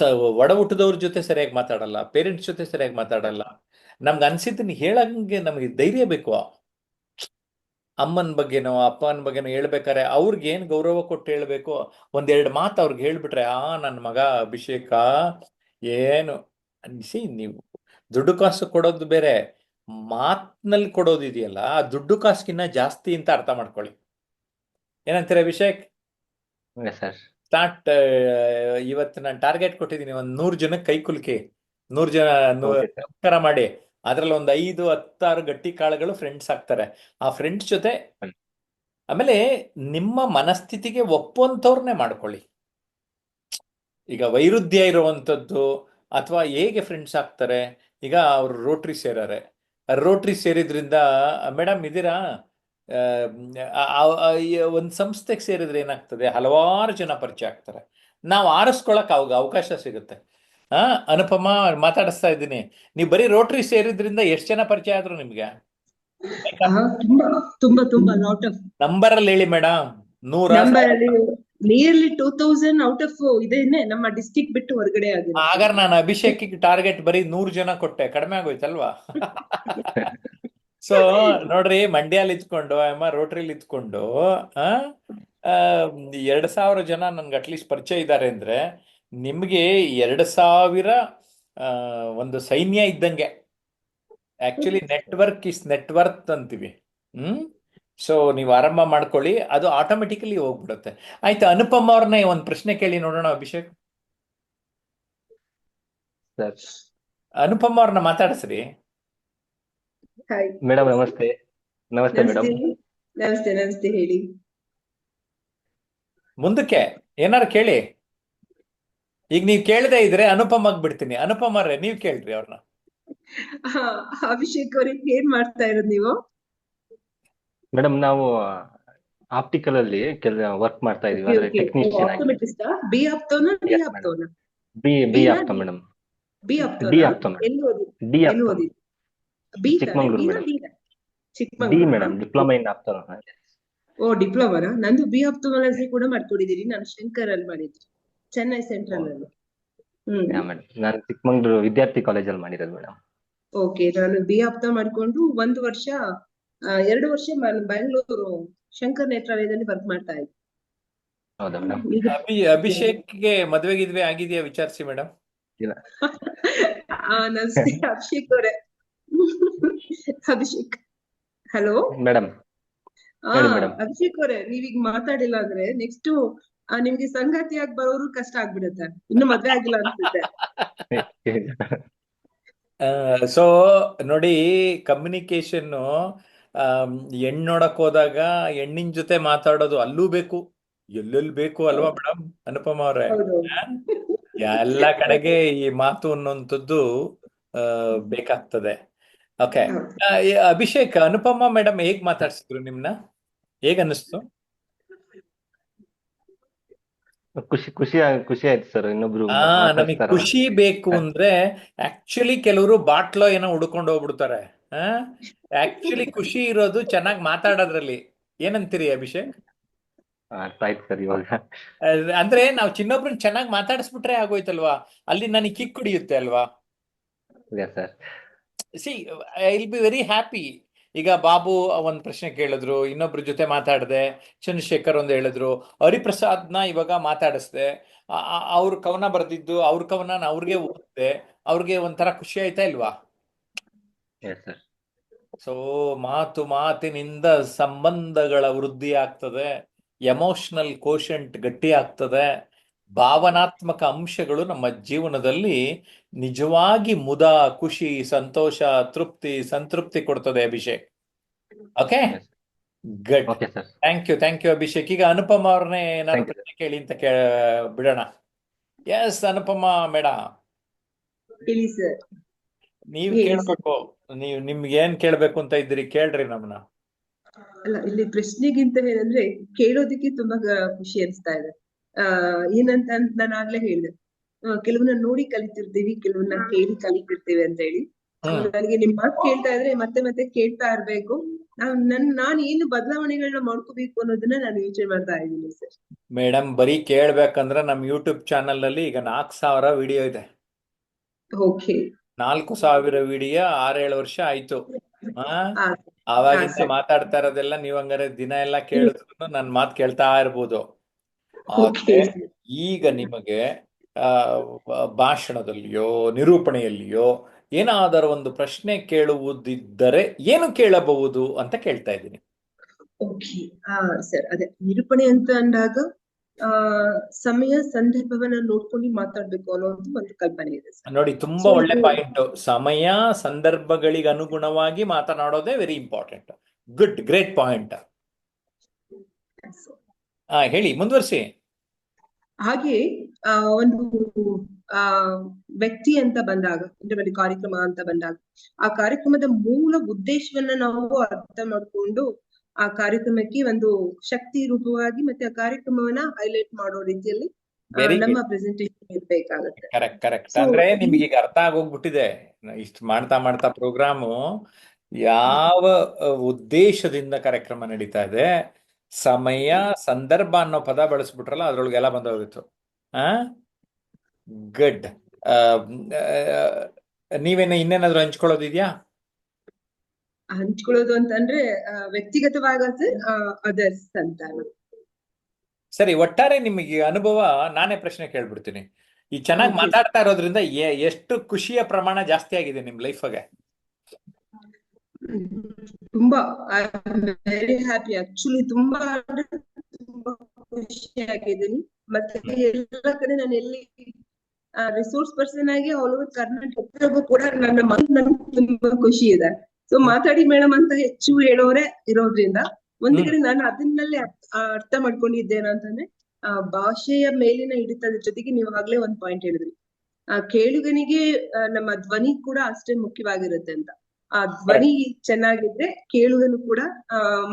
ಒಡ ಹುಟ್ಟಿದವ್ರ ಜೊತೆ ಸರಿಯಾಗಿ ಮಾತಾಡಲ್ಲ, ಪೇರೆಂಟ್ಸ್ ಜೊತೆ ಸರಿಯಾಗಿ ಮಾತಾಡಲ್ಲ. ನಮ್ಗೆ ಅನ್ಸಿದ್ದನ್ನ ಹೇಳಂಗೆ ನಮಗೆ ಧೈರ್ಯ ಬೇಕು. ಅಮ್ಮನ ಬಗ್ಗೆನೋ ಅಪ್ಪನ ಬಗ್ಗೆನೋ ಹೇಳ್ಬೇಕಾರೆ ಅವ್ರಿಗೆ ಏನು ಗೌರವ ಕೊಟ್ಟು ಹೇಳ್ಬೇಕು, ಒಂದೆರಡು ಮಾತು ಅವ್ರಿಗೆ ಹೇಳ್ಬಿಟ್ರೆ, ನನ್ನ ಮಗ ಅಭಿಷೇಕ ಏನು ಅನ್ಸಿ. ನೀವು ದುಡ್ಡು ಕಾಸು ಕೊಡೋದು ಬೇರೆ, ಮಾತಿನಲ್ಲಿ ಕೊಡೋದಿದೆಯಲ್ಲ, ಆ ದುಡ್ಡು ಕಾಸಿಗಿನ್ನ ಜಾಸ್ತಿ ಅಂತ ಅರ್ಥ ಮಾಡ್ಕೊಳ್ಳಿ. ಏನಂತೀರ ಅಭಿಷೇಕ್? Yes sir. ಸ್ಟಾರ್ಟ್. ಇವತ್ತು ನಾನು ಟಾರ್ಗೆಟ್ ಕೊಟ್ಟಿದ್ದೀನಿ, ಒಂದು 100 ಜನಕ್ಕೆ ಕೈ ಕುಲ್ಕಿ, 100 ಜನ ಓಕೆ ಸರ್. ನಮಸ್ಕಾರ ಮಾಡಿ. ಅದ್ರಲ್ಲಿ ಒಂದು 5-10 ಗಟ್ಟಿ ಕಾಳುಗಳು ಫ್ರೆಂಡ್ಸ್ ಆಗ್ತಾರೆ. ಆ ಫ್ರೆಂಡ್ಸ್ ಜೊತೆ ಆಮೇಲೆ ನಿಮ್ಮ ಮನಸ್ಥಿತಿಗೆ ಒಪ್ಪುವಂಥವ್ರನ್ನೇ ಮಾಡ್ಕೊಳ್ಳಿ. ಈಗ ವೈರುಧ್ಯ ಇರುವಂಥದ್ದು ಅಥವಾ ಹೇಗೆ ಫ್ರೆಂಡ್ಸ್ ಆಗ್ತಾರೆ, ಈಗ ಅವ್ರು ರೋಟ್ರಿ ಸೇರಾರೆ, ರೋಟ್ರಿ ಸೇರಿದ್ರಿಂದ ಮೇಡಮ್ ಇದೀರಾ, ಒಂದು ಸಂಸ್ಥೆಗೆ ಸೇರಿದ್ರೆ ಏನಾಗ್ತದೆ, ಹಲವಾರು ಜನ ಪರಿಚಯ ಆಗ್ತಾರೆ. ನಾವು ಆರಿಸ್ಕೊಳಕ್ ಅವಕಾಶ ಸಿಗುತ್ತೆ. ಅನುಪಮ ಮಾತಾಡಿಸ್ತಾ ಇದ್ದೀನಿ, ನೀವು ಬರೀ ರೋಟ್ರಿ ಸೇರಿದ್ರಿಂದ ಎಷ್ಟು ಜನ ಪರಿಚಯ ಆದ್ರು ನಿಮ್ಗೆ? ತುಂಬಾ ತುಂಬಾ ತುಂಬಾ ಲಾಟ್ ಆಫ್ ನಂಬರಲ್ಲಿ ಹೇಳಿ ಮೇಡಮ್. 100 ನಂಬರ್ ಅಲ್ಲಿ ನಿಯರ್ಲಿ 2000 ಔಟ್ ಆಫ್ ಇದೇನೆ ನಮ್ಮ ಡಿಸ್ಟಿಕ್ ಬಿಟ್ಟು ಹೊರಗಡೆ ಆಗಿದೆ. ಆಗ ನಾನು ಅಭಿಷೇಕಿಗೆ ಟಾರ್ಗೆಟ್ ಬರೀ 100 ಜನ ಕೊಟ್ಟೆ, ಕಡಿಮೆ ಆಗೋಯ್ತಲ್ವಾ? ಸೊ ನೋಡ್ರಿ, ಮಂಡ್ಯಲ್ಲಿ ಇದ್ಕೊಂಡು ರೋಟ್ರಿಲಿ ಇದ್ಕೊಂಡು 2000 ಜನ ನನ್ಗೆ ಅಟ್ಲೀಸ್ಟ್ ಪರಿಚಯ ಇದ್ದಾರೆ ಅಂದ್ರೆ, ನಿಮ್ಗೆ 2000 ಒಂದು ಸೈನ್ಯ ಇದ್ದಂಗೆ. ಆಕ್ಚುಲಿ ನೆಟ್ವರ್ಕ್ ಇಸ್ ನೆಟ್ವರ್ತ್ ಅಂತೀವಿ. ಸೊ ನೀವು ಆರಂಭ ಮಾಡ್ಕೊಳ್ಳಿ, ಅದು ಆಟೋಮೆಟಿಕಲಿ ಹೋಗ್ಬಿಡುತ್ತೆ. ಆಯ್ತು, ಅನುಪಮ್ ಅವ್ರನ್ನ ಒಂದು ಪ್ರಶ್ನೆ ಕೇಳಿ ನೋಡೋಣ ಅಭಿಷೇಕ್. ಸರ್ ಅನುಪಮ್ ಅವ್ರನ್ನ ಮಾತಾಡಿಸ್ರಿ. ಹಾಯ್ ಮೇಡಮ್ ನಮಸ್ತೆ. ನಮಸ್ತೆ ಮೇಡಮ್. ನಮಸ್ತೆ ನಮಸ್ತೆ ಹೇಳಿ. ಮುಂದಕ್ಕೆ ಏನಾರು ಕೇಳಿ. ಈಗ ನೀವು ಕೇಳದೆ ಇದ್ರೆ ಅನುಪಮ್ ಆಗ್ಬಿಡ್ತೀನಿ. ಅನುಪಮ್ ಅವ್ರೆ, ನೀವ್ ಕೇಳ್ರಿ ಅವ್ರನ್ನ. ಅಭಿಷೇಕ್ ಅವ್ರಿಗೆ ಏನ್ ಮಾಡ್ತಾ ಇರೋದು ನೀವು? ಮೇಡಮ್ ನಾವು ಆಪ್ಟಿಕಲ್ ಅಲ್ಲಿ ವರ್ಕ್ ಮಾಡ್ತಾ ಇದೀವಿ, ಅಂದ್ರೆ ಟೆಕ್ನಿಷಿಯನ್ ಆಗಿ. ಆಪ್ಟೋಮೆಟ್ರಿಸ್ಟಾ? ಬಿ ಆಪ್ಟೋನಾ ಡಿ Yes, madam. ಆಪ್ಟೋನಾ? ಬಿ ಆಪ್ಟೋ ಮೇಡಮ್. ಬಿ ಡಿ ಆಪ್ಟೋನಾ? Opto madam. ಎಲ್ಲಿ ಓದಿ ಡಿ ಎಲ್ಲಿ ಆಪ್ಟೋ. ಓದಿ? ಬಿ ಚಿಕ್ಕಮಂಗ್ಳೂರು ತಾನೆ? ಮೇಡಮ್. ಡಿ Chikmagalur madam, diploma in opto. Oh ಡಿಪ್ಲೊಮಾನಾ? ನಂದು ಬಿ ಆಪ್ಟೋಮಾಲಜಿ ಕೂಡ ಮಾಡ್ಕೊಂಡಿದ್ದೀನಿ. ನಾನು ಶಂಕರ್ ಅಲ್ಲಿ ಮಾಡಿದ್ದೆ, ಚೆನ್ನೈ ಸೆಂಟ್ರಲ್ ಅಲ್ಲಿ. ಮೇಡಮ್ ನಾನು ಚಿಕ್ಕಮಂಗ್ಳೂರು ವಿದ್ಯಾರ್ಥಿ ಕಾಲೇಜಲ್ಲಿ ಮಾಡಿರೋದು ಮೇಡಮ್. ಓಕೆ, ನಾನು ಬಿ ಆಪ್ಟೋ ಮಾಡ್ಕೊಂಡು 1 ವರ್ಷ 2 ವರ್ಷ ಬ್ಯಾಂಗ್ಳೂರು ಶಂಕರ್ ನೇತ್ರಾಲಯದಲ್ಲಿ ವರ್ಕ್ ಮಾಡ್ತಾ ಇದ್ದೆ. ಹೌದಾ ಮೇಡಮ್? ಈಗ ಅಭಿಷೇಕ್ಗೆ ಮದ್ವೆ ಗಿದ್ವೆ ಆಗಿದೆಯಾ ವಿಚಾರಿಸಿ ಮೇಡಮ್. ಇಲ್ಲ. ನಮಸ್ತೆ ಅಭಿಷೇಕ್ ಅವರೇ. ಅಭಿಷೇಕ್, ಹಲೋ ಮೇಡಮ್ ಹೇಳಿ ಮೇಡಮ್. ಅಭಿಷೇಕ್ ಅವರೇ, ನೀವೀಗ ಮಾತಾಡಿಲ್ಲ ಅಂದ್ರೆ ನೆಕ್ಸ್ಟ್ ನಿಮ್ಗೆ ಸಂಗಾತಿಯಾಗಿ ಬರೋರು ಕಷ್ಟ ಆಗ್ಬಿಡುತ್ತೆ. ಇನ್ನು ಮದ್ವೆ ಆಗಿಲ್ಲ ಅನ್ಸುತ್ತೆ. ಸೊ ನೋಡಿ, ಕಮ್ಯುನಿಕೇಶನ್, ಹೆಣ್ಣು ನೋಡಕ್ ಹೋದಾಗ ಹೆಣ್ಣಿನ ಜೊತೆ ಮಾತಾಡೋದು ಅಲ್ಲೂ ಬೇಕು, ಎಲ್ಲೆಲ್ಲಿ ಬೇಕು ಅಲ್ವಾ ಮೇಡಮ್? ಅನುಪಮ ಅವ್ರೆ, ಹೌದು. ಎಲ್ಲ ಕಡೆಗೆ ಈ ಮಾತು ಅನ್ನುವಂಥದ್ದು ಬೇಕಾಗ್ತದೆ. ಓಕೆ, ಅಭಿಷೇಕ್, ಅನುಪಮ ಮೇಡಮ್ ಹೇಗ್ ಮಾತಾಡ್ಸಿದ್ರು ನಿಮ್ನ? ಹೇಗ್ ಅನ್ನಿಸ್ತು? ಖುಷಿ ಆಯ್ತು ಸರ್. ಇನ್ನೊಬ್ರು ನಮಗೆ ಮಾತಾಡ್ತಾರಲ್ಲ. ಖುಷಿ ಬೇಕು ಅಂದ್ರೆ ಆಕ್ಚುಲಿ ಕೆಲವರು ಬಾಟ್ಲೋ ಏನೋ ಹುಡ್ಕೊಂಡು ಹೋಗ್ಬಿಡ್ತಾರೆ. ಆಕ್ಚುಲಿ ಖುಷಿ ಇರೋದು ಚೆನ್ನಾಗಿ ಮಾತಾಡೋದ್ರಲ್ಲಿ. ಏನಂತೀರಿ ಅಭಿಷೇಕ್? ಅರ್ಥ ಆಯ್ತು ಸರ್ ಇವಾಗ. ಅಂದ್ರೆ ನಾವು ಚಿನ್ನೊಬ್ರನ್ನ ಚೆನ್ನಾಗಿ ಮಾತಾಡಿಸ್ಬಿಟ್ರೆ ಆಗೋಯ್ತಲ್ವಾ, ಅಲ್ಲಿ ನನಗೆ ಕಿಕ್ ಕುಡಿಯುತ್ತೆ ಅಲ್ವಾ? Sir C I will be very happy. ಈಗ ಬಾಬು ಒಂದು ಪ್ರಶ್ನೆ ಕೇಳಿದ್ರು, ಇನ್ನೊಬ್ರ ಜೊತೆ ಮಾತಾಡಿದೆ, ಚಂದ್ರಶೇಖರ್ ಒಂದು ಹೇಳಿದ್ರು, ಹರಿಪ್ರಸಾದ್ನ ಇವಾಗ ಮಾತಾಡಿಸ್ದೆ, ಅವ್ರ ಕವನ ಬರೆದಿದ್ದು, ಅವ್ರ ಕವನ ಅವ್ರಿಗೆ ಓದಿದೆ, ಅವ್ರಿಗೆ ಒಂಥರ ಖುಷಿ ಆಯ್ತಾ ಇಲ್ವಾ? Yes sir. ಸೊ ಮಾತಿನಿಂದ ಸಂಬಂಧಗಳ ವೃದ್ಧಿ ಆಗ್ತದೆ, ಎಮೋಷನಲ್ ಕೋಶಂಟ್ ಗಟ್ಟಿ ಆಗ್ತದೆ, ಭಾವನಾತ್ಮಕ ಅಂಶಗಳು ನಮ್ಮ ಜೀವನದಲ್ಲಿ ನಿಜವಾಗಿ ಮುದ, ಖುಷಿ, ಸಂತೋಷ, ತೃಪ್ತಿ, ಸಂತೃಪ್ತಿ ಕೊಡ್ತದೆ Abhishek. Okay, yes good. Okay sir. Thank you Abhishek. ಈಗ ಅನುಪಮ ಅವ್ರನ್ನೇ ಏನಾದ್ರು Thank you. ಪ್ರಶ್ನೆ ಕೇಳಿ ಅಂತ ಬಿಡೋಣ. ಎಸ್ ಅನುಪಮ ಮೇಡಮ್, ಹೇಳಿ ಸರ್. ನೀವು Yes. ಕೇಳ್ಬೇಕು. ನಿಮ್ಗೆ ಏನ್ ಕೇಳ್ಬೇಕು ಅಂತ ಇದ್ದೀರಿ, ಕೇಳ್ರಿ ನಮ್ಮನ್ನ. ಅಲ್ಲ, ಇಲ್ಲಿ ಪ್ರಶ್ನೆಗಿಂತ ಏನಂದ್ರೆ ಕೇಳೋದಕ್ಕೆ ತುಂಬಾ ಖುಷಿ ಅನಿಸ್ತಾ ಇದೆ. ಏನಂತ ನಾನು ಆಗ್ಲೇ ಹೇಳಿದೆ, ಕೆಲವನ್ನ ನೋಡಿ ಕಲಿತಿರ್ತೀವಿ, ಕೆಲವನ್ನ ಕೇಳಿ ಕಲಿತಿರ್ತೀವಿ ಅಂತ ಹೇಳಿ. ನನಗೆ ನಿಮ್ ಮಾತು ಕೇಳ್ತಾ ಇದ್ರೆ ಮತ್ತೆ ಮತ್ತೆ ಕೇಳ್ತಾ ಇರ್ಬೇಕು. ನಾನು ಏನು ಬದಲಾವಣೆಗಳನ್ನ ಮಾಡ್ಕೋಬೇಕು ಅನ್ನೋದನ್ನ ನಾನು ಯೋಚನೆ ಮಾಡ್ತಾ ಇದ್ದೀನಿ ಸರ್. ಮೇಡಮ್, ಬರೀ ಕೇಳ್ಬೇಕಂದ್ರೆ ನಮ್ ಯೂಟ್ಯೂಬ್ ಚಾನಲ್ ನಲ್ಲಿ ಈಗ 4,000 ವಿಡಿಯೋ ಇದೆ. ಓಕೆ. 4,000 ವಿಡಿಯೋ 6-7 ವರ್ಷ ಆಯ್ತು. ಆವಾಗಿಂದ ಸರಿ. ಮಾತಾಡ್ತಾ ಇರೋದೆಲ್ಲ ನೀವ್ ಹಂಗಾರೆ ದಿನ ಎಲ್ಲ ಕೇಳಿದ್ರು ನನ್ ಮಾತು ಕೇಳ್ತಾ ಇರ್ಬೋದು. ಓಕೆ. ಆದ್ರೆ ಈಗ ನಿಮಗೆ ಭಾಷಣದಲ್ಲಿಯೋ ನಿರೂಪಣೆಯಲ್ಲಿಯೋ ಏನಾದರೂ ಒಂದು ಪ್ರಶ್ನೆ ಕೇಳುವುದಿದ್ದರೆ ಏನು ಕೇಳಬಹುದು ಅಂತ ಕೇಳ್ತಾ ಇದ್ದೀನಿ. ಓಕೆ. ಸರ್, ಅದೇ ನಿರೂಪಣೆ ಅಂತ ಅಂದಾಗ ಸಮಯ ಸಂದರ್ಭವನ್ನ ನೋಡ್ಕೊಂಡು ಮಾತಾಡ್ಬೇಕು ಅನ್ನೋದು ಒಂದು ಕಲ್ಪನೆ ಇದೆ ಸರ್. ನೋಡಿ, ತುಂಬಾ ಒಳ್ಳೆ ಪಾಯಿಂಟ್. ಸಮಯ ಸಂದರ್ಭಗಳಿಗೆ ಅನುಗುಣವಾಗಿ ಮಾತನಾಡೋದೇ very important. Good, great point. ಹೇಳಿ, ಮುಂದುವರಿಸಿ. ಹಾಗೆ ಒಂದು ವ್ಯಕ್ತಿ ಅಂತ ಬಂದಾಗ, ಅಂದ್ರೆ ಒಂದು ಕಾರ್ಯಕ್ರಮ ಅಂತ ಬಂದಾಗ, ಆ ಕಾರ್ಯಕ್ರಮದ ಮೂಲ ಉದ್ದೇಶವನ್ನ ನಾವು ಅರ್ಥ ಮಾಡ್ಕೊಂಡು ಆ ಕಾರ್ಯಕ್ರಮಕ್ಕೆ ಒಂದು ಶಕ್ತಿ ರೂಪವಾಗಿ ಮತ್ತೆ ಆ ಕಾರ್ಯಕ್ರಮವನ್ನ ಹೈಲೈಟ್ ಮಾಡೋ ರೀತಿಯಲ್ಲಿ ನಮ್ಮ ಪ್ರೆಸೆಂಟೇಷನ್ ಇರ್ಬೇಕಾಗತ್ತೆ. ಕರೆಕ್ಟ್. ಅಂದ್ರೆ ನಿಮ್ಗೆ ಈಗ ಅರ್ಥ ಆಗೋಗ್ಬಿಟ್ಟಿದೆ, ಇಷ್ಟು ಮಾಡ್ತಾ ಪ್ರೋಗ್ರಾಮು ಯಾವ ಉದ್ದೇಶದಿಂದ ಕಾರ್ಯಕ್ರಮ ನಡೀತಾ ಇದೆ. ಸಮಯ ಸಂದರ್ಭ ಅನ್ನೋ ಪದ ಬಳಸ್ಬಿಟ್ರಲ್ಲ, ಅದ್ರೊಳಗೆಲ್ಲ ಬಂದೋಗಿತ್ತು. ಗುಡ್. ನೀವೇನು ಇನ್ನೇನಾದ್ರು ಹಂಚ್ಕೊಳ್ಳೋದಿದ್ಯಾ? ಹಂಚ್ಕೊಳ್ಳೋದು ಅಂತಂದ್ರೆ ವ್ಯಕ್ತಿಗತವಾಗತ್ತೆ, ಅದರ್ಸ್ ಅಂತ. ಸರಿ, ಒಟ್ಟಾರೆ ನಿಮಗೆ ಅನುಭವ, ನಾನೇ ಪ್ರಶ್ನೆ ಕೇಳ್ಬಿಡ್ತೀನಿ. ಈ ಚೆನ್ನಾಗಿ ಮಾತಾಡ್ತಾ ಇರೋದ್ರಿಂದ ಎಷ್ಟು ಖುಷಿಯ ಪ್ರಮಾಣ ಜಾಸ್ತಿ ಆಗಿದೆ ನಿಮ್ ಲೈಫ್ಗೆ? ತುಂಬಾ ವೆರಿ ಹ್ಯಾಪಿ ಆಕ್ಚುಲಿ. ತುಂಬಾ ಖುಷಿ ಆಗಿದ್ದೀನಿ. ಮತ್ತೆ ಎಲ್ಲ ಕಡೆ ನಾನು ಎಲ್ಲಿ ರಿಸೋರ್ಸ್ ಪರ್ಸನ್ ಆಗಿ ಆಲ್ ಓವರ್ ಕರ್ನಾಟಕ ಕೂಡ ನನ್ನ ತುಂಬಾ ಖುಷಿ ಇದೆ. ಸೊ ಮಾತಾಡಿ ಮೇಡಮ್ ಅಂತ ಹೆಚ್ಚು ಹೇಳೋರೆ ಇರೋದ್ರಿಂದ ಒಂದ್ ಕಡೆ ನಾನು ಅದನ್ನಲ್ಲೇ ಅರ್ಥ ಮಾಡ್ಕೊಂಡಿದ್ದೇನೆ ಅಂತಂದ್ರೆ, ಭಾಷೆಯ ಮೇಲಿನ ಹಿಡಿತದ ಜೊತೆಗೆ ನೀವು ಆಗ್ಲೇ ಒಂದ್ ಪಾಯಿಂಟ್ ಹೇಳಿದ್ರಿ, ಕೇಳುಗನಿಗೆ ನಮ್ಮ ಧ್ವನಿ ಕೂಡ ಅಷ್ಟೇ ಮುಖ್ಯವಾಗಿರುತ್ತೆ ಅಂತ. ಆ ಧ್ವನಿ ಚೆನ್ನಾಗಿದ್ರೆ ಕೇಳುಗನು ಕೂಡ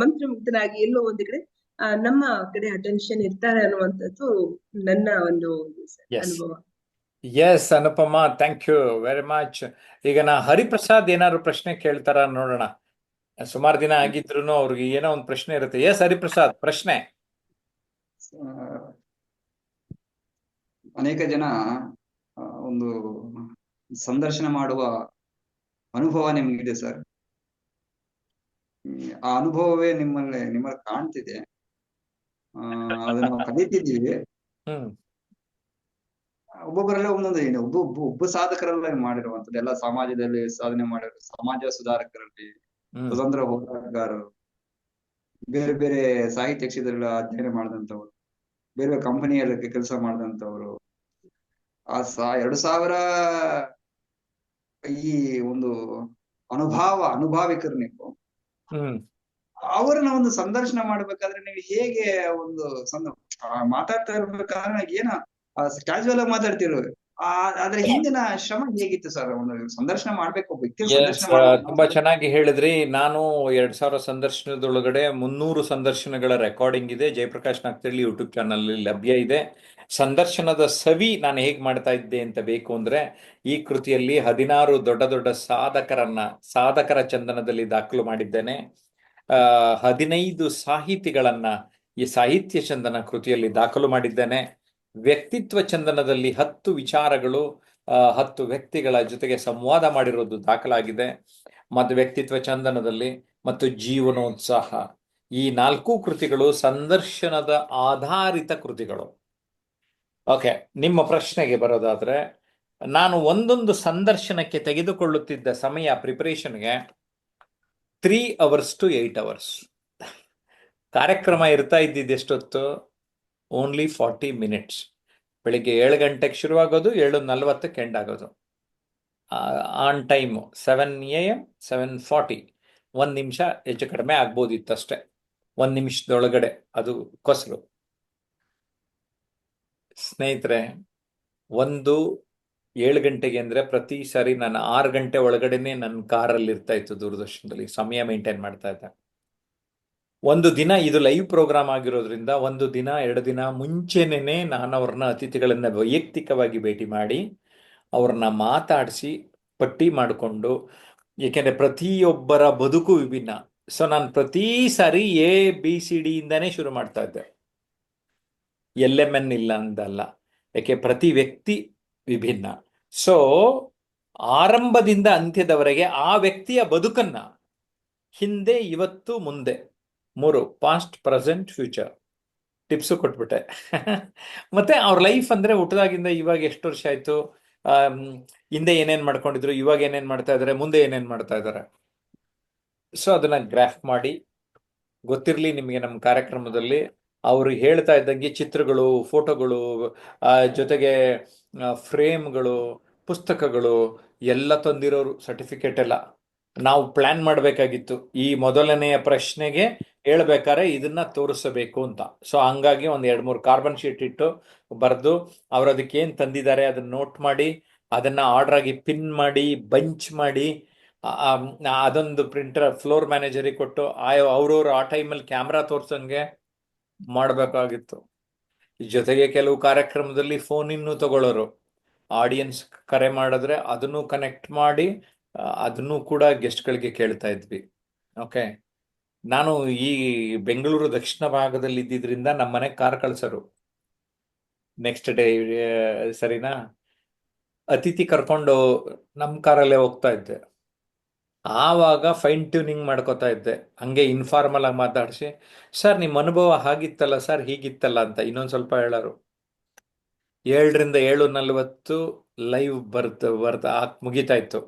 ಮಂತ್ರಮುಗ್ಧನಾಗಿ ಎಲ್ಲೋ ಒಂದ್ ಕಡೆ ನಮ್ಮ ಕಡೆ ಅಟೆನ್ಷನ್ ಇರ್ತಾರೆ ಅನ್ನುವಂಥದ್ದು ನನ್ನ ಒಂದು ಅನುಭವ. Yes Anupama, thank you very much. ಈಗ ಹರಿಪ್ರಸಾದ್ ಏನಾದ್ರು ಪ್ರಶ್ನೆ ಕೇಳ್ತಾರ ನೋಡೋಣ. ಸುಮಾರು ದಿನ ಆಗಿದ್ರು ಅವ್ರಿಗೆ ಏನೋ ಒಂದು ಪ್ರಶ್ನೆ ಇರುತ್ತೆ. ಎಸ್ ಹರಿಪ್ರಸಾದ್, ಪ್ರಶ್ನೆ. ಅನೇಕ ಜನ ಒಂದು ಸಂದರ್ಶನ ಮಾಡುವ ಅನುಭವ ನಿಮ್ಗಿದೆ ಸರ್. ಆ ಅನುಭವವೇ ನಿಮ್ಮಲ್ಲಿ ಕಾಣ್ತಿದೆ. ಅದನ್ನು ಕಲಿತಿದ್ದೀವಿ. ಒಬ್ಬೊಬ್ಬರೆಲ್ಲ ಒಂದೊಂದು ಏನು ಒಬ್ಬ ಸಾಧಕರೆಲ್ಲ ಮಾಡಿರುವಂತದ್ದು ಎಲ್ಲ ಸಮಾಜದಲ್ಲಿ ಸಾಧನೆ ಮಾಡಿರೋ ಸಮಾಜ ಸುಧಾರಕರಲ್ಲಿ, ಸ್ವತಂತ್ರ ಹೋರಾಟಗಾರರು, ಬೇರೆ ಬೇರೆ ಸಾಹಿತ್ಯ ಕ್ಷೇತ್ರಗಳ ಅಧ್ಯಯನ ಮಾಡಿದಂಥವ್ರು, ಬೇರೆ ಬೇರೆ ಕಂಪನಿಯಲ್ಲಿ ಕೆಲಸ ಮಾಡಿದಂಥವ್ರು, 2000 ಈ ಒಂದು ಅನುಭಾವಿಕರು ನೀವು. ಅವರನ್ನ ಒಂದು ಸಂದರ್ಶನ ಮಾಡ್ಬೇಕಾದ್ರೆ ನೀವು ಹೇಗೆ ಒಂದು ಮಾತಾಡ್ತಾ ಇರ್ಬೇಕಾದ್ರೆ ಏನ ಕ್ಯಾಶುವಲ್ ಆಗಿ ಮಾತಾಡ್ತಿರೋ, ಅದ್ರ ಹಿಂದಿನ ಶ್ರಮ ಹೇಗಿತ್ತು ಸರ್? ಒಂದು ಸಂದರ್ಶನ ಮಾಡ್ಬೇಕು, ವ್ಯಕ್ತಿ ತುಂಬಾ ಚೆನ್ನಾಗಿ ಹೇಳಿದ್ರಿ. ನಾನು 2000 ಸಂದರ್ಶನದೊಳಗಡೆ 300 ಸಂದರ್ಶನಗಳ ರೆಕಾರ್ಡಿಂಗ್ ಇದೆ. ಜಯಪ್ರಕಾಶ್ ನಾಗ್ತಿಹಳ್ಳಿ ಯೂಟ್ಯೂಬ್ ಚಾನಲ್ ಲಭ್ಯ ಇದೆ. ಸಂದರ್ಶನದ ಸವಿ ನಾನು ಹೇಗ್ ಮಾಡ್ತಾ ಇದ್ದೆ ಅಂತ ಬೇಕು ಅಂದ್ರೆ, ಈ ಕೃತಿಯಲ್ಲಿ 16 ದೊಡ್ಡ ಸಾಧಕರ ಚಂದನದಲ್ಲಿ ದಾಖಲು ಮಾಡಿದ್ದೇನೆ. 15 ಸಾಹಿತಿಗಳನ್ನ ಈ ಸಾಹಿತ್ಯ ಚಂದನ ಕೃತಿಯಲ್ಲಿ ದಾಖಲು ಮಾಡಿದ್ದೇನೆ. ವ್ಯಕ್ತಿತ್ವ ಚಂದನದಲ್ಲಿ 10 ವಿಚಾರಗಳು, 10 ವ್ಯಕ್ತಿಗಳ ಜೊತೆಗೆ ಸಂವಾದ ಮಾಡಿರೋದು ದಾಖಲಾಗಿದೆ. ಮತ್ತು ವ್ಯಕ್ತಿತ್ವ ಚಂದನದಲ್ಲಿ ಮತ್ತು ಜೀವನೋತ್ಸಾಹ, ಈ 4 ಕೃತಿಗಳು ಸಂದರ್ಶನದ ಆಧಾರಿತ ಕೃತಿಗಳು. ಓಕೆ, ನಿಮ್ಮ ಪ್ರಶ್ನೆಗೆ ಬರೋದಾದ್ರೆ, ನಾನು ಒಂದೊಂದು ಸಂದರ್ಶನಕ್ಕೆ ತೆಗೆದುಕೊಳ್ಳುತ್ತಿದ್ದ ಸಮಯ ಪ್ರಿಪರೇಷನ್ಗೆ 3 hours to 8 hours. ಕಾರ್ಯಕ್ರಮ ಇರ್ತಾ ಇದ್ದಿದ್ದು ಎಷ್ಟೊತ್ತು? Only 40 minutes. ಬೆಳಿಗ್ಗೆ 7 ಗಂಟೆಗೆ ಶುರುವಾಗೋದು, 7:40ಕ್ಕೆ ಎಂಡ್ ಆಗೋದು. On time 7 AM 7:40. 1 ನಿಮಿಷ ಹೆಚ್ಚು ಕಡಿಮೆ ಆಗ್ಬೋದಿತ್ತಷ್ಟೆ, 1 ನಿಮಿಷದೊಳಗಡೆ ಅದು ಕೊಸಲು. ಸ್ನೇಹಿತರೆ, 7 ಗಂಟೆಗೆ ಅಂದರೆ ಪ್ರತಿ ಸಾರಿ ನಾನು 6 ಗಂಟೆ ಒಳಗಡೆನೆ ನನ್ನ ಕಾರಲ್ಲಿ ಇರ್ತಾ ಇತ್ತು, ದೂರದರ್ಶನದಲ್ಲಿ ಸಮಯ ಮೇಂಟೈನ್ ಮಾಡ್ತಾ ಇದ್ದೆ. ಒಂದು ದಿನ ಇದು ಲೈವ್ ಪ್ರೋಗ್ರಾಮ್ ಆಗಿರೋದ್ರಿಂದ 1 ದಿನ 2 ದಿನ ಮುಂಚೆನೇ ನಾನು ಅವ್ರನ್ನ ಅತಿಥಿಗಳನ್ನ ವೈಯಕ್ತಿಕವಾಗಿ ಭೇಟಿ ಮಾಡಿ ಅವ್ರನ್ನ ಮಾತಾಡಿಸಿ ಪಟ್ಟಿ ಮಾಡಿಕೊಂಡು, ಏಕೆಂದರೆ ಪ್ರತಿಯೊಬ್ಬರ ಬದುಕು ವಿಭಿನ್ನ. ಸೊ ನಾನು ಪ್ರತಿ ಸಾರಿ ABCD ಇಂದಾನೇ ಶುರು ಮಾಡ್ತಾ ಇದ್ದೆ, LMN ಇಲ್ಲ ಅಂದಲ್ಲ, ಯಾಕೆ ಪ್ರತಿ ವ್ಯಕ್ತಿ ವಿಭಿನ್ನ. ಸೊ ಆರಂಭದಿಂದ ಅಂತ್ಯದವರೆಗೆ ಆ ವ್ಯಕ್ತಿಯ ಬದುಕನ್ನ, ಹಿಂದೆ ಇವತ್ತು ಮುಂದೆ 3 ಪಾಸ್ಟ್ ಪ್ರೆಸೆಂಟ್ ಫ್ಯೂಚರ್ ಟಿಪ್ಸು ಕೊಟ್ಬಿಟ್ಟೆ. ಮತ್ತೆ ಅವ್ರ ಲೈಫ್ ಅಂದ್ರೆ ಹುಟ್ಟದಾಗಿಂದ ಇವಾಗ ಎಷ್ಟು ವರ್ಷ ಆಯ್ತು, ಹಿಂದೆ ಏನೇನ್ ಮಾಡ್ಕೊಂಡಿದ್ರು, ಇವಾಗ ಏನೇನ್ ಮಾಡ್ತಾ ಇದಾರೆ, ಮುಂದೆ ಏನೇನ್ ಮಾಡ್ತಾ ಇದ್ದಾರೆ. ಸೊ ಅದನ್ನ ಗ್ರಾಫ್ ಮಾಡಿ ಗೊತ್ತಿರಲಿ ನಿಮಗೆ. ನಮ್ಮ ಕಾರ್ಯಕ್ರಮದಲ್ಲಿ ಅವರು ಹೇಳ್ತಾ ಇದ್ದಂಗೆ ಚಿತ್ರಗಳು, ಫೋಟೋಗಳು, ಜೊತೆಗೆ ಫ್ರೇಮ್ಗಳು, ಪುಸ್ತಕಗಳು ಎಲ್ಲ ತಂದಿರೋರು, ಸರ್ಟಿಫಿಕೇಟ್ ಎಲ್ಲ ನಾವು ಪ್ಲಾನ್ ಮಾಡಬೇಕಾಗಿತ್ತು. ಈ ಮೊದಲನೆಯ ಪ್ರಶ್ನೆಗೆ ಹೇಳ್ಬೇಕಾದ್ರೆ ಇದನ್ನ ತೋರಿಸಬೇಕು ಅಂತ. ಸೊ ಹಂಗಾಗಿ 1-2-3 ಕಾರ್ಬನ್ ಶೀಟ್ ಇಟ್ಟು ಬರೆದು, ಅವ್ರು ಅದಕ್ಕೆ ಏನು ತಂದಿದ್ದಾರೆ ಅದನ್ನ ನೋಟ್ ಮಾಡಿ, ಅದನ್ನ ಆರ್ಡರ್ ಆಗಿ ಪಿನ್ ಮಾಡಿ, ಬಂಚ್ ಮಾಡಿ, ಅದೊಂದು ಪ್ರಿಂಟರ್ ಫ್ಲೋರ್ ಮ್ಯಾನೇಜರಿಗೆ ಕೊಟ್ಟು ಅವ್ರವ್ರು ಆ ಟೈಮಲ್ಲಿ ಕ್ಯಾಮ್ರಾ ತೋರ್ಸಂಗೆ ಮಾಡಬೇಕಾಗಿತ್ತು. ಜೊತೆಗೆ ಕೆಲವು ಕಾರ್ಯಕ್ರಮದಲ್ಲಿ ಫೋನ್ ಇನ್ನೂ ತಗೊಳ್ಳೋರು, ಆಡಿಯನ್ಸ್ ಕರೆ ಮಾಡಿದ್ರೆ ಅದನ್ನು ಕನೆಕ್ಟ್ ಮಾಡಿ ಅದನ್ನು ಕೂಡ ಗೆಸ್ಟ್ಗಳಿಗೆ ಕೇಳ್ತಾ ಇದ್ವಿ. ಓಕೆ, ನಾನು ಈ ಬೆಂಗಳೂರು ದಕ್ಷಿಣ ಭಾಗದಲ್ಲಿ ಇದ್ದಿದ್ರಿಂದ ನಮ್ಮ ಮನೆಗೆ ಕಾರ್ ಕಳ್ಸರು ನೆಕ್ಸ್ಟ್ ಡೇ, ಸರಿನಾ? ಅತಿಥಿ ಕರ್ಕೊಂಡು ನಮ್ಮ ಕಾರಲ್ಲೇ ಹೋಗ್ತಾ ಇದ್ದೆ. ಆವಾಗ ಫೈನ್ ಟ್ಯೂನಿಂಗ್ ಮಾಡ್ಕೋತಾ ಇದ್ದೆ, ಹಂಗೆ ಇನ್ಫಾರ್ಮಲ್ ಆಗಿ ಮಾತಾಡಿಸಿ, ಸರ್ ನಿಮ್ಮ ಅನುಭವ ಹಾಗಿತ್ತಲ್ಲ ಸರ್, ಹೀಗಿತ್ತಲ್ಲ ಅಂತ ಇನ್ನೊಂದು ಸ್ವಲ್ಪ ಹೇಳೋರು. 7ರಿಂದ 7:40 ಲೈವ್ ಬರ್ತಾ ಮುಗಿತಾ ಇತ್ತು.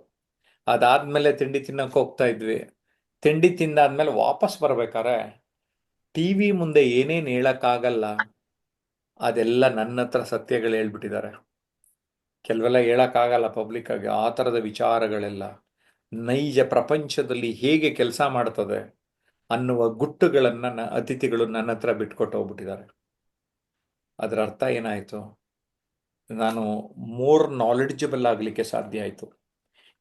ಅದಾದ್ಮೇಲೆ ತಿಂಡಿ ತಿನ್ನಕ್ಕೆ ಹೋಗ್ತಾ ಇದ್ವಿ. ತಿಂಡಿ ತಿಂದಾದ್ಮೇಲೆ ವಾಪಸ್ ಬರ್ಬೇಕಾರೆ TV ಮುಂದೆ ಏನೇನು ಹೇಳಕ್ಕಾಗಲ್ಲ ಅದೆಲ್ಲ ನನ್ನ ಹತ್ರ ಸತ್ಯಗಳು ಹೇಳ್ಬಿಟ್ಟಿದ್ದಾರೆ. ಕೆಲವೆಲ್ಲ ಹೇಳಕ್ಕಾಗಲ್ಲ ಪಬ್ಲಿಕ್ ಆಗಿ, ಆ ಥರದ ವಿಚಾರಗಳೆಲ್ಲ ನೈಜ ಪ್ರಪಂಚದಲ್ಲಿ ಹೇಗೆ ಕೆಲಸ ಮಾಡ್ತದೆ ಅನ್ನುವ ಗುಟ್ಟುಗಳನ್ನ ಅತಿಥಿಗಳು ನನ್ನ ಹತ್ರ ಬಿಟ್ಕೊಟ್ಟು ಹೋಗ್ಬಿಟ್ಟಿದ್ದಾರೆ. ಅದರ ಅರ್ಥ ಏನಾಯ್ತು? ನಾನು ಮೋರ್ ನಾಲೆಡ್ಜಬಲ್ ಆಗಲಿಕ್ಕೆ ಸಾಧ್ಯ ಆಯಿತು.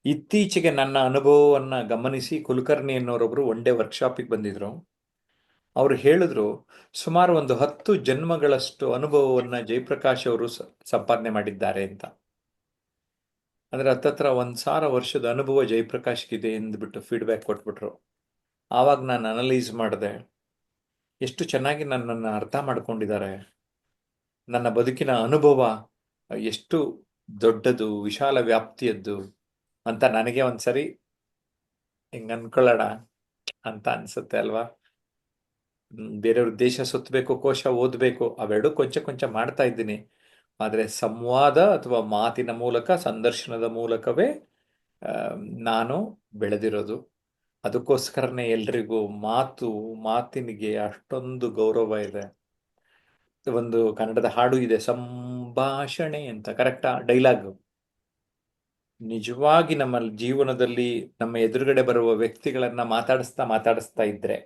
ಇತ್ತೀಚೆಗೆ ನನ್ನ ಅನುಭವವನ್ನು ಗಮನಿಸಿ ಕುಲಕರ್ಣಿ ಅನ್ನೋರೊಬ್ರು ಒನ್ ಡೇ ವರ್ಕ್ಶಾಪಿಗೆ ಬಂದಿದ್ರು. ಅವರು ಹೇಳಿದ್ರು, ಸುಮಾರು ಒಂದು 10 ಜನ್ಮಗಳಷ್ಟು ಅನುಭವವನ್ನು ಜಯಪ್ರಕಾಶ್ ಅವರು ಸಂಪಾದನೆ ಮಾಡಿದ್ದಾರೆ ಅಂತ. ಅಂದರೆ ಹತ್ತತ್ರ 1,000 ವರ್ಷದ ಅನುಭವ ಜಯಪ್ರಕಾಶ್ಗಿದೆ ಎಂದ್ಬಿಟ್ಟು ಫೀಡ್ಬ್ಯಾಕ್ ಕೊಟ್ಬಿಟ್ರು. ಆವಾಗ ನಾನು ಅನಲೈಸ್ ಮಾಡಿದೆ, ಎಷ್ಟು ಚೆನ್ನಾಗಿ ನನ್ನನ್ನು ಅರ್ಥ ಮಾಡ್ಕೊಂಡಿದ್ದಾರೆ, ನನ್ನ ಬದುಕಿನ ಅನುಭವ ಎಷ್ಟು ದೊಡ್ಡದು, ವಿಶಾಲ ವ್ಯಾಪ್ತಿಯದ್ದು ಅಂತ ನನಗೆ ಒಂದ್ಸರಿ ಹಿಂಗೆ ಅನ್ಕೊಳ್ಳೋಣ ಅಂತ ಅನ್ಸುತ್ತೆ ಅಲ್ವಾ? ಬೇರೆಯವ್ರ ದೇಶ ಸುತ್ತಬೇಕು, ಕೋಶ ಓದಬೇಕು, ಅವೆರಡು ಕೊಂಚ ಕೊಂಚ ಮಾಡ್ತಾ ಇದ್ದೀನಿ. ಆದರೆ ಸಂವಾದ ಅಥವಾ ಮಾತಿನ ಮೂಲಕ, ಸಂದರ್ಶನದ ಮೂಲಕವೇ ನಾನು ಬೆಳೆದಿರೋದು. ಅದಕ್ಕೋಸ್ಕರನೇ ಎಲ್ರಿಗೂ ಮಾತಿನಿಗೆ ಅಷ್ಟೊಂದು ಗೌರವ ಇದೆ. ಒಂದು ಕನ್ನಡದ ಹಾಡು ಇದೆ, ಸಂಭಾಷಣೆ ಅಂತ, ಕರೆಕ್ಟಾ? ಡೈಲಾಗ್. ನಿಜವಾಗಿ ನಮ್ಮ ಜೀವನದಲ್ಲಿ ನಮ್ಮ ಎದುರುಗಡೆ ಬರುವ ವ್ಯಕ್ತಿಗಳನ್ನ ಮಾತಾಡಿಸ್ತಾ ಇದ್ರೆ,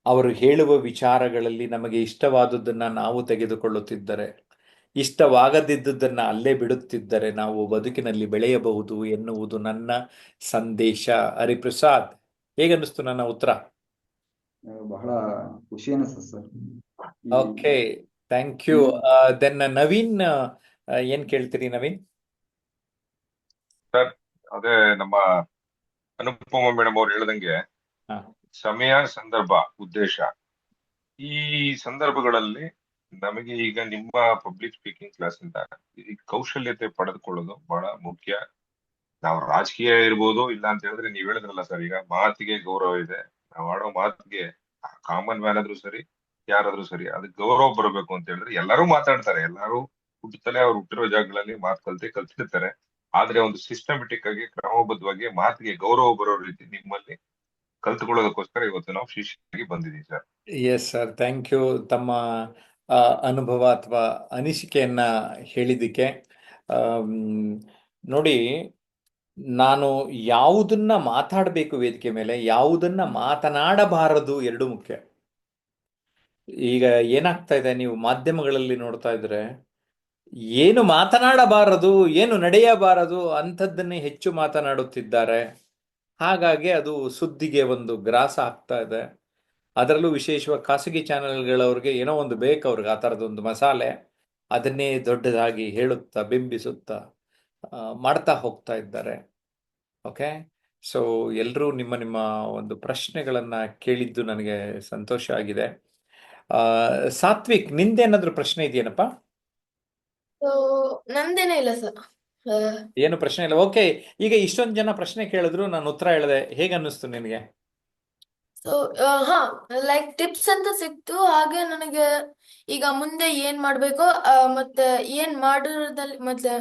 ಅವರು ಹೇಳುವ ವಿಚಾರಗಳಲ್ಲಿ ನಮಗೆ ಇಷ್ಟವಾದದ್ದನ್ನ ನಾವು ತೆಗೆದುಕೊಳ್ಳುತ್ತಿದ್ದರೆ, ಇಷ್ಟವಾಗದಿದ್ದುದನ್ನ ಅಲ್ಲೇ ಬಿಡುತ್ತಿದ್ದರೆ ನಾವು ಬದುಕಿನಲ್ಲಿ ಬೆಳೆಯಬಹುದು ಎನ್ನುವುದು ನನ್ನ ಸಂದೇಶ. ಹರಿಪ್ರಸಾದ್, ಹೇಗನ್ನಿಸ್ತು ನನ್ನ ಉತ್ತರ? ಬಹಳ ಖುಷಿ ಅನಿಸ್ತದೆ sir. Okay, thank you. Then Naveen, ಏನ್ ಕೇಳ್ತೀರಿ ನವೀನ್? ಸರ್, ಅದೇ ನಮ್ಮ ಅನುಪಮ ಮೇಡಮ್ ಅವ್ರು ಹೇಳ್ದಂಗೆ ಸಮಯ, ಸಂದರ್ಭ, ಉದ್ದೇಶ, ಈ ಸಂದರ್ಭಗಳಲ್ಲಿ ನಮಗೆ ಈಗ ನಿಮ್ಮ ಪಬ್ಲಿಕ್ ಸ್ಪೀಕಿಂಗ್ ಕ್ಲಾಸ್ ಇಂದ ಈ ಕೌಶಲ್ಯತೆ ಪಡೆದುಕೊಳ್ಳೋದು ಬಹಳ ಮುಖ್ಯ. ನಾವು ರಾಜಕೀಯ ಇರ್ಬೋದು, ಇಲ್ಲ ಅಂತ ಹೇಳಿದ್ರೆ ನೀವ್ ಹೇಳಿದ್ರಲ್ಲ ಸರ್, ಈಗ ಮಾತಿಗೆ ಗೌರವ ಇದೆ. ನಾವು ಆಡೋ ಮಾತಿಗೆ ಕಾಮನ್ ಮ್ಯಾನ್ ಆದ್ರೂ ಸರಿ, ಯಾರಾದ್ರೂ ಸರಿ, ಅದಕ್ಕೆ ಗೌರವ ಬರಬೇಕು ಅಂತ ಹೇಳಿದ್ರೆ ಎಲ್ಲರೂ ಮಾತಾಡ್ತಾರೆ. ಎಲ್ಲರೂ ಹುಟ್ಟುತ್ತಲೇ ಅವ್ರು ಹುಟ್ಟಿರೋ ಜಾಗಗಳಲ್ಲಿ ಮಾತು ಕಲ್ತಿರ್ತಾರೆ. ಆದ್ರೆ ಒಂದು ಸಿಸ್ಟಮೆಟಿಕ್ ಆಗಿ, ಕ್ರಮಬದ್ಧವಾಗಿ ಮಾತಿಗೆ ಗೌರವ ಬರೋ ರೀತಿ ನಿಮ್ಮಲ್ಲಿ ಕಲ್ತುಕೊಳ್ಳೋದಕ್ಕೋಸ್ಕರ ಇವತ್ತು ನಾವು ಶಿಷ್ಯರಾಗಿ ಬಂದಿದ್ದೀವಿ sir. Yes sir, thank you ತಮ್ಮ ಅನುಭವ ಅಥವಾ ಅನಿಸಿಕೆಯನ್ನ ಹೇಳಿದ್ದಕ್ಕೆ. ಆಮ್, ನೋಡಿ, ನಾನು ಯಾವುದನ್ನ ಮಾತಾಡಬೇಕು ವೇದಿಕೆ ಮೇಲೆ, ಯಾವುದನ್ನ ಮಾತನಾಡಬಾರದು, ಎರಡು ಮುಖ್ಯ. ಈಗ ಏನಾಗ್ತಾ ಇದೆ, ನೀವು ಮಾಧ್ಯಮಗಳಲ್ಲಿ ನೋಡ್ತಾ ಇದ್ರೆ ಏನು ಮಾತನಾಡಬಾರದು, ಏನು ನಡೆಯಬಾರದು ಅಂಥದ್ದನ್ನೇ ಹೆಚ್ಚು ಮಾತನಾಡುತ್ತಿದ್ದಾರೆ. ಹಾಗಾಗಿ ಅದು ಸುದ್ದಿಗೆ ಒಂದು ಗ್ರಾಸ ಆಗ್ತಾ ಇದೆ. ಅದರಲ್ಲೂ ವಿಶೇಷವಾಗಿ ಖಾಸಗಿ ಚಾನೆಲ್ಗಳವ್ರಿಗೆ ಏನೋ ಒಂದು ಬೇಕು, ಅವ್ರಿಗೆ ಆ ಥರದೊಂದು ಮಸಾಲೆ, ಅದನ್ನೇ ದೊಡ್ಡದಾಗಿ ಹೇಳುತ್ತಾ ಬಿಂಬಿಸುತ್ತಾ ಮಾಡ್ತಾ ಹೋಗ್ತಾ ಇದ್ದಾರೆ. ಓಕೆ, ಸೊ ಎಲ್ಲರೂ ನಿಮ್ಮ ನಿಮ್ಮ ಒಂದು ಪ್ರಶ್ನೆಗಳನ್ನು ಕೇಳಿದ್ದು ನನಗೆ ಸಂತೋಷ ಆಗಿದೆ. ಸಾತ್ವಿಕ್, ನಿಂದೇನಾದ್ರೂ ಪ್ರಶ್ನೆ ಇದೆಯೇನಪ್ಪ? ಸೊ ನಂದೇನೇ ಇಲ್ಲ ಸರ್. ಏನು ಪ್ರಶ್ನೆ ಇಲ್ಲ. ಓಕೆ, ಈಗ ಇಷ್ಟೊಂದು ಜನ ಪ್ರಶ್ನೆ ಕೇಳಿದ್ರು, ನಾನು ಉತ್ತರ ಹೇಳಿದೆ, ಹೇಗೆ ಅನ್ನಿಸ್ತು ನಿನಗೆ? ಸೊ ಹಾ, ಲೈಕ್ ಟಿಪ್ಸ್ ಅಂತ ಸಿಕ್ತು. ಹಾಗೆ ನನಗೆ ಈಗ ಮುಂದೆ ಏನ್ ಮಾಡ್ಬೇಕು, ಮತ್ತೆ ಏನ್ ಮಾಡೋದ್ರಲ್ಲಿ, ಮತ್ತೆ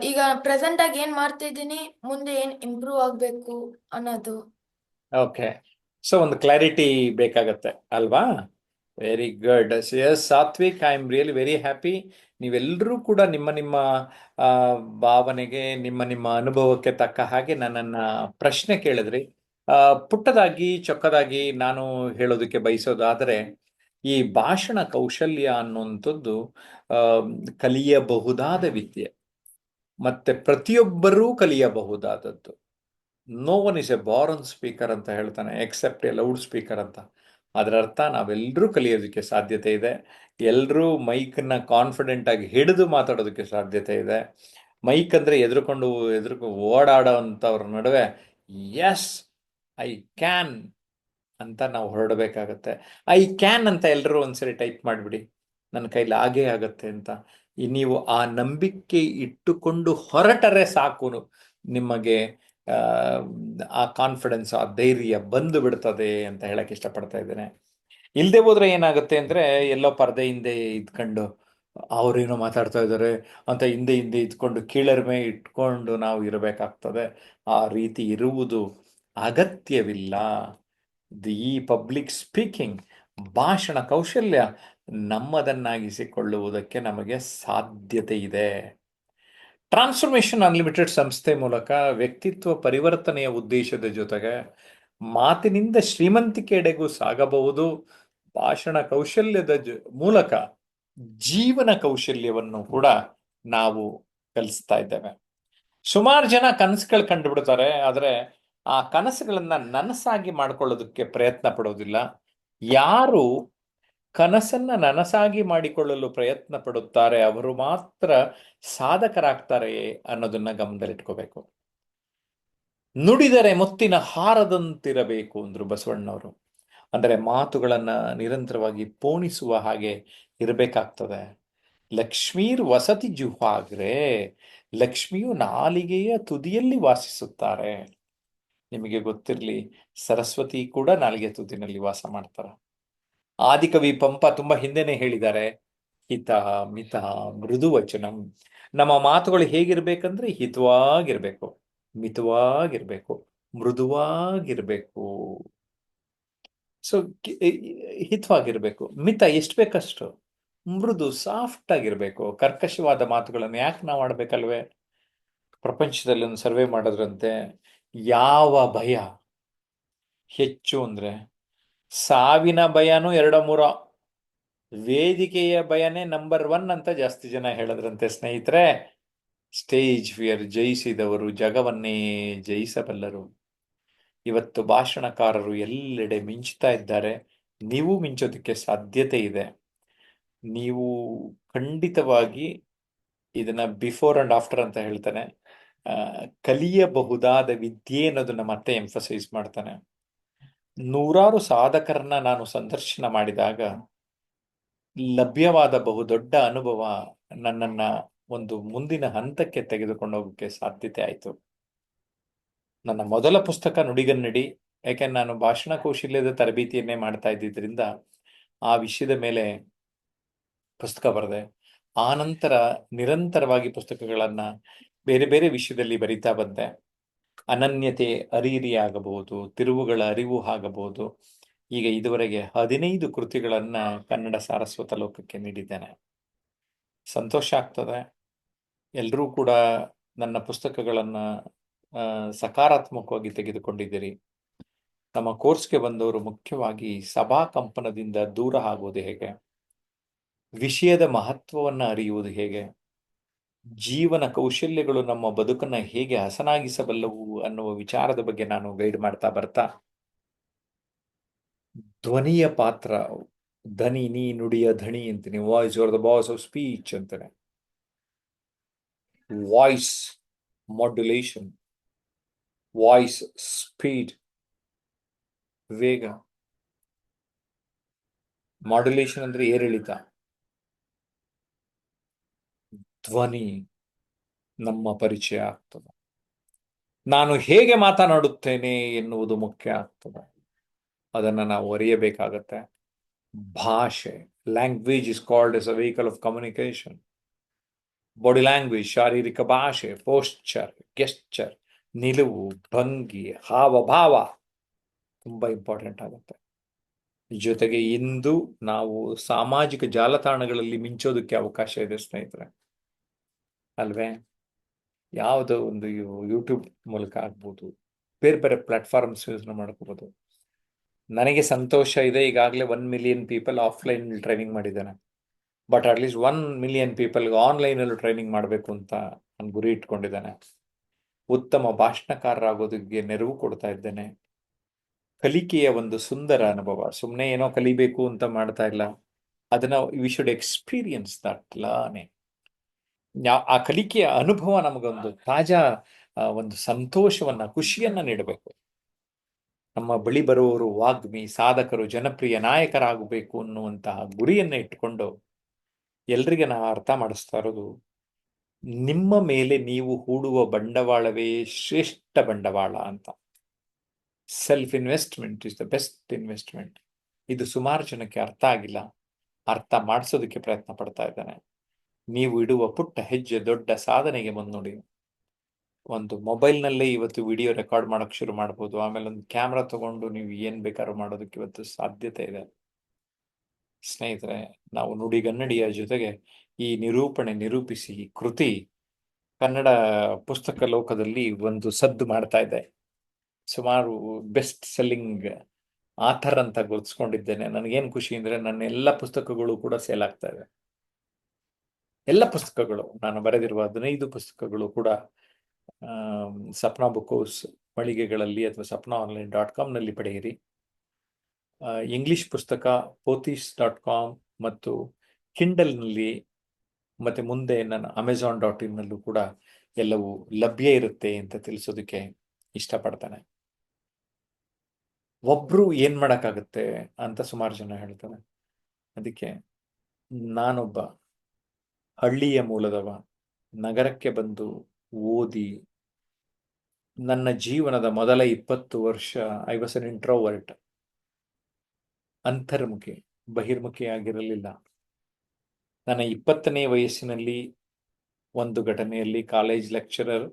ಈಗ ಪ್ರೆಸೆಂಟ್ ಆಗಿ ಏನ್ ಮಾಡ್ತಾ ಇದ್ದೀನಿ, ಮುಂದೆ ಏನ್ ಇಂಪ್ರೂವ್ ಆಗ್ಬೇಕು ಅನ್ನೋದು. ಓಕೆ, ಸೊ ಒಂದು ಕ್ಲಾರಿಟಿ ಬೇಕಾಗತ್ತೆ ಅಲ್ವಾ? Very good. Yes Sathvik, I am really very happy. ನೀವೆಲ್ಲರೂ ಕೂಡ ನಿಮ್ಮ ನಿಮ್ಮ ಭಾವನೆಗೆ, ನಿಮ್ಮ ನಿಮ್ಮ ಅನುಭವಕ್ಕೆ ತಕ್ಕ ಹಾಗೆ ನನ್ನನ್ನು ಪ್ರಶ್ನೆ ಕೇಳಿದ್ರಿ. ಪುಟ್ಟದಾಗಿ ಚೊಕ್ಕದಾಗಿ ನಾನು ಹೇಳೋದಕ್ಕೆ ಬಯಸೋದಾದರೆ, ಈ ಭಾಷಣ ಕೌಶಲ್ಯ ಅನ್ನುವಂಥದ್ದು ಕಲಿಯಬಹುದಾದ ವಿದ್ಯೆ, ಮತ್ತೆ ಪ್ರತಿಯೊಬ್ಬರೂ ಕಲಿಯಬಹುದಾದದ್ದು. No one is a born speaker ಅಂತ ಹೇಳ್ತಾನೆ, ಎಕ್ಸೆಪ್ಟ್ ಎ ಲೌಡ್ ಸ್ಪೀಕರ್ ಅಂತ. ಅದರ ಅರ್ಥ ನಾವೆಲ್ಲರೂ ಕಲಿಯೋದಕ್ಕೆ ಸಾಧ್ಯತೆ ಇದೆ. ಎಲ್ಲರೂ ಮೈಕನ್ನ ಕಾನ್ಫಿಡೆಂಟ್ ಆಗಿ ಹಿಡಿದು ಮಾತಾಡೋದಕ್ಕೆ ಸಾಧ್ಯತೆ ಇದೆ. ಮೈಕ್ ಅಂದರೆ ಎದುರುಕೊಂಡು ಓಡಾಡೋ ಅಂಥವ್ರ ನಡುವೆ ಎಸ್ ಐ ಕ್ಯಾನ್ ಅಂತ ನಾವು ಹೊರಡಬೇಕಾಗತ್ತೆ. ಐ ಕ್ಯಾನ್ ಅಂತ ಎಲ್ಲರೂ ಒಂದ್ಸರಿ ಟೈಪ್ ಮಾಡಿಬಿಡಿ, ನನ್ನ ಕೈಲಿ ಆಗೇ ಆಗತ್ತೆ ಅಂತ. ನೀವು ಆ ನಂಬಿಕೆ ಇಟ್ಟುಕೊಂಡು ಹೊರಟರೆ ಸಾಕು, ನಿಮಗೆ ಆ ಕಾನ್ಫಿಡೆನ್ಸ್, ಆ ಧೈರ್ಯ ಬಂದು ಬಿಡ್ತದೆ ಅಂತ ಹೇಳಕ್ಕೆ ಇಷ್ಟಪಡ್ತಾ ಇದ್ದೇನೆ. ಇಲ್ಲದೆ ಹೋದ್ರೆ ಏನಾಗುತ್ತೆ ಅಂದರೆ, ಎಲ್ಲೋ ಪರದೆ ಹಿಂದೆ ಇದ್ಕೊಂಡು ಅವರೇನೋ ಮಾತಾಡ್ತಾ ಇದ್ದಾರೆ ಅಂತ ಹಿಂದೆ ಹಿಂದೆ ಇದ್ಕೊಂಡು ಕೀಳರಿಮೆ ಇಟ್ಕೊಂಡು ನಾವು ಇರಬೇಕಾಗ್ತದೆ. ಆ ರೀತಿ ಇರುವುದು ಅಗತ್ಯವಿಲ್ಲ. ಈ ಪಬ್ಲಿಕ್ ಸ್ಪೀಕಿಂಗ್, ಭಾಷಣ ಕೌಶಲ್ಯ ನಮ್ಮದನ್ನಾಗಿಸಿಕೊಳ್ಳುವುದಕ್ಕೆ ನಮಗೆ ಸಾಧ್ಯತೆ ಇದೆ. ಟ್ರಾನ್ಸ್ಫಾರ್ಮೇಷನ್ ಅನ್ಲಿಮಿಟೆಡ್ ಸಂಸ್ಥೆ ಮೂಲಕ ವ್ಯಕ್ತಿತ್ವ ಪರಿವರ್ತನೆಯ ಉದ್ದೇಶದ ಜೊತೆಗೆ ಮಾತಿನಿಂದ ಶ್ರೀಮಂತಿಕೆಡೆಗೂ ಸಾಗಬಹುದು. ಭಾಷಣ ಕೌಶಲ್ಯದ ಮೂಲಕ ಜೀವನ ಕೌಶಲ್ಯವನ್ನು ಕೂಡ ನಾವು ಕಲಿಸ್ತಾ ಇದ್ದೇವೆ. ಸುಮಾರು ಜನ ಕನಸುಗಳು ಕಂಡುಬಿಡ್ತಾರೆ, ಆದರೆ ಆ ಕನಸುಗಳನ್ನ ನನಸಾಗಿ ಮಾಡ್ಕೊಳ್ಳೋದಕ್ಕೆ ಪ್ರಯತ್ನ ಪಡೋದಿಲ್ಲ. ಯಾರು ಕನಸನ್ನ ನನಸಾಗಿ ಮಾಡಿಕೊಳ್ಳಲು ಪ್ರಯತ್ನ ಪಡುತ್ತಾರೆ ಅವರು ಮಾತ್ರ ಸಾಧಕರಾಗ್ತಾರೆ ಅನ್ನೋದನ್ನ ಗಮನದಲ್ಲಿಟ್ಕೋಬೇಕು. ನುಡಿದರೆ ಮುತ್ತಿನ ಹಾರದಂತಿರಬೇಕು ಅಂದ್ರು ಬಸವಣ್ಣವರು. ಅಂದರೆ ಮಾತುಗಳನ್ನ ನಿರಂತರವಾಗಿ ಪೋಣಿಸುವ ಹಾಗೆ ಇರಬೇಕಾಗ್ತದೆ. ಲಕ್ಷ್ಮೀರ್ ವಸತಿ ಜುಹಾಗ್ರೆ, ಲಕ್ಷ್ಮಿಯು ನಾಲಿಗೆಯ ತುದಿಯಲ್ಲಿ ವಾಸಿಸುತ್ತಾರೆ. ನಿಮಗೆ ಗೊತ್ತಿರಲಿ, ಸರಸ್ವತಿ ಕೂಡ ನಾಲಿಗೆ ತುದಿನಲ್ಲಿ ವಾಸ ಮಾಡ್ತಾರೆ. ಆದಿಕವಿ ಪಂಪ ತುಂಬಾ ಹಿಂದೆನೆ ಹೇಳಿದ್ದಾರೆ, ಹಿತ ಮಿತ ಮೃದು ವಚನಂ. ನಮ್ಮ ಮಾತುಗಳು ಹೇಗಿರ್ಬೇಕಂದ್ರೆ ಹಿತವಾಗಿರ್ಬೇಕು, ಮಿತವಾಗಿರ್ಬೇಕು, ಮೃದುವಾಗಿರ್ಬೇಕು. ಸೊ ಹಿತವಾಗಿರ್ಬೇಕು, ಮಿತ ಎಷ್ಟು ಬೇಕಷ್ಟು, ಮೃದು ಸಾಫ್ಟ್ ಆಗಿರ್ಬೇಕು. ಕರ್ಕಶವಾದ ಮಾತುಗಳನ್ನು ಯಾಕೆ ನಾವು ಆಡ್ಬೇಕಲ್ವೇ? ಪ್ರಪಂಚದಲ್ಲಿ ಒಂದು ಸರ್ವೆ ಮಾಡೋದ್ರಂತೆ, ಯಾವ ಭಯ ಹೆಚ್ಚು ಅಂದ್ರೆ ಸಾವಿನ ಭಯನೂ ಎರಡೋ ಮೂರೋ, ವೇದಿಕೆಯ ಭಯನೇ ನಂಬರ್ 1 ಅಂತ ಜಾಸ್ತಿ ಜನ ಹೇಳಿದ್ರಂತೆ. ಸ್ನೇಹಿತರೆ, ಸ್ಟೇಜ್ ಫಿಯರ್ ಜಯಿಸಿದವರು ಜಗವನ್ನೇ ಜಯಿಸಬಲ್ಲರು. ಇವತ್ತು ಭಾಷಣಕಾರರು ಎಲ್ಲೆಡೆ ಮಿಂಚ್ತಾ ಇದ್ದಾರೆ. ನೀವು ಮಿಂಚೋದಕ್ಕೆ ಸಾಧ್ಯತೆ ಇದೆ. ನೀವು ಖಂಡಿತವಾಗಿ ಇದನ್ನ ಬಿಫೋರ್ ಅಂಡ್ ಆಫ್ಟರ್ ಅಂತ ಹೇಳ್ತಾನೆ, ಕಲಿಯಬಹುದಾದ ವಿದ್ಯೆ ಅನ್ನೋದನ್ನ ಮತ್ತೆ ಎಂಫಸೈಸ್ ಮಾಡ್ತಾನೆ. ನೂರಾರು ಸಾಧಕರನ್ನ ನಾನು ಸಂದರ್ಶನ ಮಾಡಿದಾಗ ಲಭ್ಯವಾದ ಬಹುದೊಡ್ಡ ಅನುಭವ ನನ್ನನ್ನ ಒಂದು ಮುಂದಿನ ಹಂತಕ್ಕೆ ತೆಗೆದುಕೊಂಡು ಹೋಗೋಕ್ಕೆ ಸಾಧ್ಯತೆ ಆಯಿತು. ನನ್ನ ಮೊದಲ ಪುಸ್ತಕ ನುಡಿಗನ್ನಡಿ, ಯಾಕೆಂದ್ರೆ ನಾನು ಭಾಷಣ ಕೌಶಲ್ಯದ ತರಬೇತಿಯನ್ನೇ ಮಾಡ್ತಾ ಇದ್ದಿದ್ರಿಂದ ಆ ವಿಷಯದ ಮೇಲೆ ಪುಸ್ತಕ ಬರೆದೆ. ಆ ನಂತರ ನಿರಂತರವಾಗಿ ಪುಸ್ತಕಗಳನ್ನ ಬೇರೆ ಬೇರೆ ವಿಷಯದಲ್ಲಿ ಬರಿತಾ ಬಂದೆ. ಅನನ್ಯತೆ ಅರಿಯಿರಿ ಆಗಬಹುದು, ತಿರುವುಗಳ ಅರಿವು ಆಗಬಹುದು. ಈಗ ಇದುವರೆಗೆ 15 ಕೃತಿಗಳನ್ನ ಕನ್ನಡ ಸಾರಸ್ವತ ಲೋಕಕ್ಕೆ ನೀಡಿದ್ದೇನೆ. ಸಂತೋಷ ಆಗ್ತದೆ. ಎಲ್ಲರೂ ಕೂಡ ನನ್ನ ಪುಸ್ತಕಗಳನ್ನ ಸಕಾರಾತ್ಮಕವಾಗಿ ತೆಗೆದುಕೊಂಡಿದ್ದೀರಿ. ನಮ್ಮ ಕೋರ್ಸ್ಗೆ ಬಂದವರು ಮುಖ್ಯವಾಗಿ ಸಭಾ ಕಂಪನದಿಂದ ದೂರ ಆಗುವುದು ಹೇಗೆ, ವಿಷಯದ ಮಹತ್ವವನ್ನು ಅರಿಯುವುದು ಹೇಗೆ, ಜೀವನ ಕೌಶಲ್ಯಗಳು ನಮ್ಮ ಬದುಕನ್ನ ಹೇಗೆ ಹಸನಾಗಿಸಬಲ್ಲವು ಅನ್ನುವ ವಿಚಾರದ ಬಗ್ಗೆ ನಾನು ಗೈಡ್ ಮಾಡ್ತಾ ಬರ್ತಾ, ಧ್ವನಿಯ ಪಾತ್ರ, ಧನಿ ನೀ ನುಡಿಯ ಧಣಿ ಅಂತೀನಿ, voice are the boss of speech ಅಂತಾನೆ. ವಾಯ್ಸ್ ಮಾಡ್ಯುಲೇಷನ್, ವಾಯ್ಸ್ ಸ್ಪೀಡ್, ವೇಗ. ಮಾಡ್ಯುಲೇಷನ್ ಅಂದ್ರೆ ಏರಿಳಿತ, ಧ್ವನಿ ನಮ್ಮ ಪರಿಚಯ ಆಗ್ತದೆ. ನಾನು ಹೇಗೆ ಮಾತನಾಡುತ್ತೇನೆ ಎನ್ನುವುದು ಮುಖ್ಯ ಆಗ್ತದೆ. ಅದನ್ನು ನಾವು ಅರಿಯಬೇಕಾಗತ್ತೆ. ಭಾಷೆ, language is called as a vehicle of communication. Body language, ಶಾರೀರಿಕ ಭಾಷೆ, ಪೋಸ್ಚರ್, ಗೆಸ್ಚರ್, ನಿಲುವು, ಭಂಗಿ, ಹಾವಭಾವ ತುಂಬಾ ಇಂಪಾರ್ಟೆಂಟ್ ಆಗುತ್ತೆ. ಜೊತೆಗೆ ಇಂದು ನಾವು ಸಾಮಾಜಿಕ ಜಾಲತಾಣಗಳಲ್ಲಿ ಮಿಂಚೋದಕ್ಕೆ ಅವಕಾಶ ಇದೆ ಸ್ನೇಹಿತರೆ, ಅಲ್ವೇ? ಯಾವುದೋ ಒಂದು ಯೂಟ್ಯೂಬ್ ಮೂಲಕ ಆಗ್ಬೋದು, ಬೇರೆ ಬೇರೆ ಪ್ಲಾಟ್ಫಾರ್ಮ್ಸ್ ಯೂಸ್ ಮಾಡ್ಕೋಬೋದು. ನನಗೆ ಸಂತೋಷ ಇದೆ, ಈಗಾಗಲೇ 1 ಮಿಲಿಯನ್ ಪೀಪಲ್ ಆಫ್ಲೈನ್ ಟ್ರೈನಿಂಗ್ ಮಾಡಿದ್ದೇನೆ. ಬಟ್ ಅಟ್ಲೀಸ್ಟ್ 1 ಮಿಲಿಯನ್ ಪೀಪಲ್ಗೆ ಆನ್ಲೈನಲ್ಲೂ ಟ್ರೈನಿಂಗ್ ಮಾಡಬೇಕು ಅಂತ ನಾನು ಗುರಿ ಇಟ್ಕೊಂಡಿದ್ದೇನೆ. ಉತ್ತಮ ಭಾಷಣಕಾರರಾಗೋದಕ್ಕೆ ನೆರವು ಕೊಡ್ತಾ ಇದ್ದೇನೆ. ಕಲಿಕೆಯ ಒಂದು ಸುಂದರ ಅನುಭವ, ಸುಮ್ಮನೆ ಏನೋ ಕಲಿಬೇಕು ಅಂತ ಮಾಡ್ತಾ ಇಲ್ಲ. ಅದನ್ನ we should experience that learning. ಆ ಕಲಿಕೆಯ ಅನುಭವ ನಮಗೊಂದು ತಾಜಾ ಒಂದು ಸಂತೋಷವನ್ನ, ಖುಷಿಯನ್ನ ನೀಡಬೇಕು. ನಮ್ಮ ಬಳಿ ಬರುವವರು ವಾಗ್ಮಿ, ಸಾಧಕರು, ಜನಪ್ರಿಯ ನಾಯಕರಾಗಬೇಕು ಅನ್ನುವಂತಹ ಗುರಿಯನ್ನ ಇಟ್ಟುಕೊಂಡು ಎಲ್ರಿಗೆ ನಾವು ಅರ್ಥ ಮಾಡಿಸ್ತಾ ಇರೋದು, ನಿಮ್ಮ ಮೇಲೆ ನೀವು ಹೂಡುವ ಬಂಡವಾಳವೇ ಶ್ರೇಷ್ಠ ಬಂಡವಾಳ ಅಂತ. Self investment is the best investment. ಇದು ಸುಮಾರು ಜನಕ್ಕೆ ಅರ್ಥ ಆಗಿಲ್ಲ, ಅರ್ಥ ಮಾಡಿಸೋದಕ್ಕೆ ಪ್ರಯತ್ನ ಪಡ್ತಾ ಇದ್ದಾನೆ. ನೀವು ಇಡುವ ಪುಟ್ಟ ಹೆಜ್ಜೆ ದೊಡ್ಡ ಸಾಧನೆಗೆ ಮುನ್ನುಡಿ. ಒಂದು ಮೊಬೈಲ್ನಲ್ಲೇ ಇವತ್ತು ವಿಡಿಯೋ ರೆಕಾರ್ಡ್ ಮಾಡೋಕ್ಕೆ ಶುರು ಮಾಡ್ಬೋದು. ಆಮೇಲೆ ಒಂದು ಕ್ಯಾಮ್ರಾ ತಗೊಂಡು ನೀವು ಏನ್ ಬೇಕಾದ್ರೂ ಮಾಡೋದಕ್ಕೆ ಇವತ್ತು ಸಾಧ್ಯತೆ ಇದೆ. ಸ್ನೇಹಿತರೆ, ನಾವು ನುಡಿಗನ್ನಡಿಯ ಜೊತೆಗೆ ಈ ನಿರೂಪಿಸಿ ಕೃತಿ ಕನ್ನಡ ಪುಸ್ತಕ ಲೋಕದಲ್ಲಿ ಒಂದು ಸದ್ದು ಮಾಡ್ತಾ ಇದೆ. ಸುಮಾರು ಬೆಸ್ಟ್ ಸೆಲ್ಲಿಂಗ್ ಆಥರ್ ಅಂತ ಗುರುತಿಸ್ಕೊಂಡಿದ್ದೇನೆ. ನನಗೇನು ಖುಷಿ ಅಂದ್ರೆ ನನ್ನ ಎಲ್ಲ ಪುಸ್ತಕಗಳು ಕೂಡ ಸೇಲ್ ಆಗ್ತಾ ಇದೆ. ಎಲ್ಲ ಪುಸ್ತಕಗಳು, ನಾನು ಬರೆದಿರುವ 15 ಪುಸ್ತಕಗಳು ಕೂಡ ಸಪ್ನಾ ಬುಕ್ ಹೌಸ್ ಮಳಿಗೆಗಳಲ್ಲಿ ಅಥವಾ sapnaonline.com ನಲ್ಲಿ ಪಡೆಯಿರಿ. ಇಂಗ್ಲಿಷ್ ಪುಸ್ತಕ pothis.com ಮತ್ತು ಕಿಂಡಲ್ನಲ್ಲಿ, ಮತ್ತೆ ಮುಂದೆ ನನ್ನ Amazon.in ನಲ್ಲೂ ಕೂಡ ಎಲ್ಲವೂ ಲಭ್ಯ ಇರುತ್ತೆ ಅಂತ ತಿಳಿಸೋದಕ್ಕೆ ಇಷ್ಟಪಡ್ತಾನೆ. ಒಬ್ರು ಏನ್ ಮಾಡಕ್ಕಾಗತ್ತೆ ಅಂತ ಸುಮಾರು ಜನ ಹೇಳ್ತಾರೆ. ಅದಕ್ಕೆ ನಾನೊಬ್ಬ ಹಳ್ಳಿಯ ಮೂಲದವ, ನಗರಕ್ಕೆ ಬಂದು ಓದಿ ನನ್ನ ಜೀವನದ ಮೊದಲ 20 ವರ್ಷ ಐ ವಾಸ್ ಅನ್ ಇಂಟ್ರೋವರ್ಟ್, ಅಂತರ್ಮುಖಿ, ಬಹಿರ್ಮುಖಿಯಾಗಿರಲಿಲ್ಲ. ನನ್ನ 20ನೇ ವಯಸ್ಸಿನಲ್ಲಿ ಒಂದು ಘಟನೆಯಲ್ಲಿ ಕಾಲೇಜ್ ಲೆಕ್ಚರರ್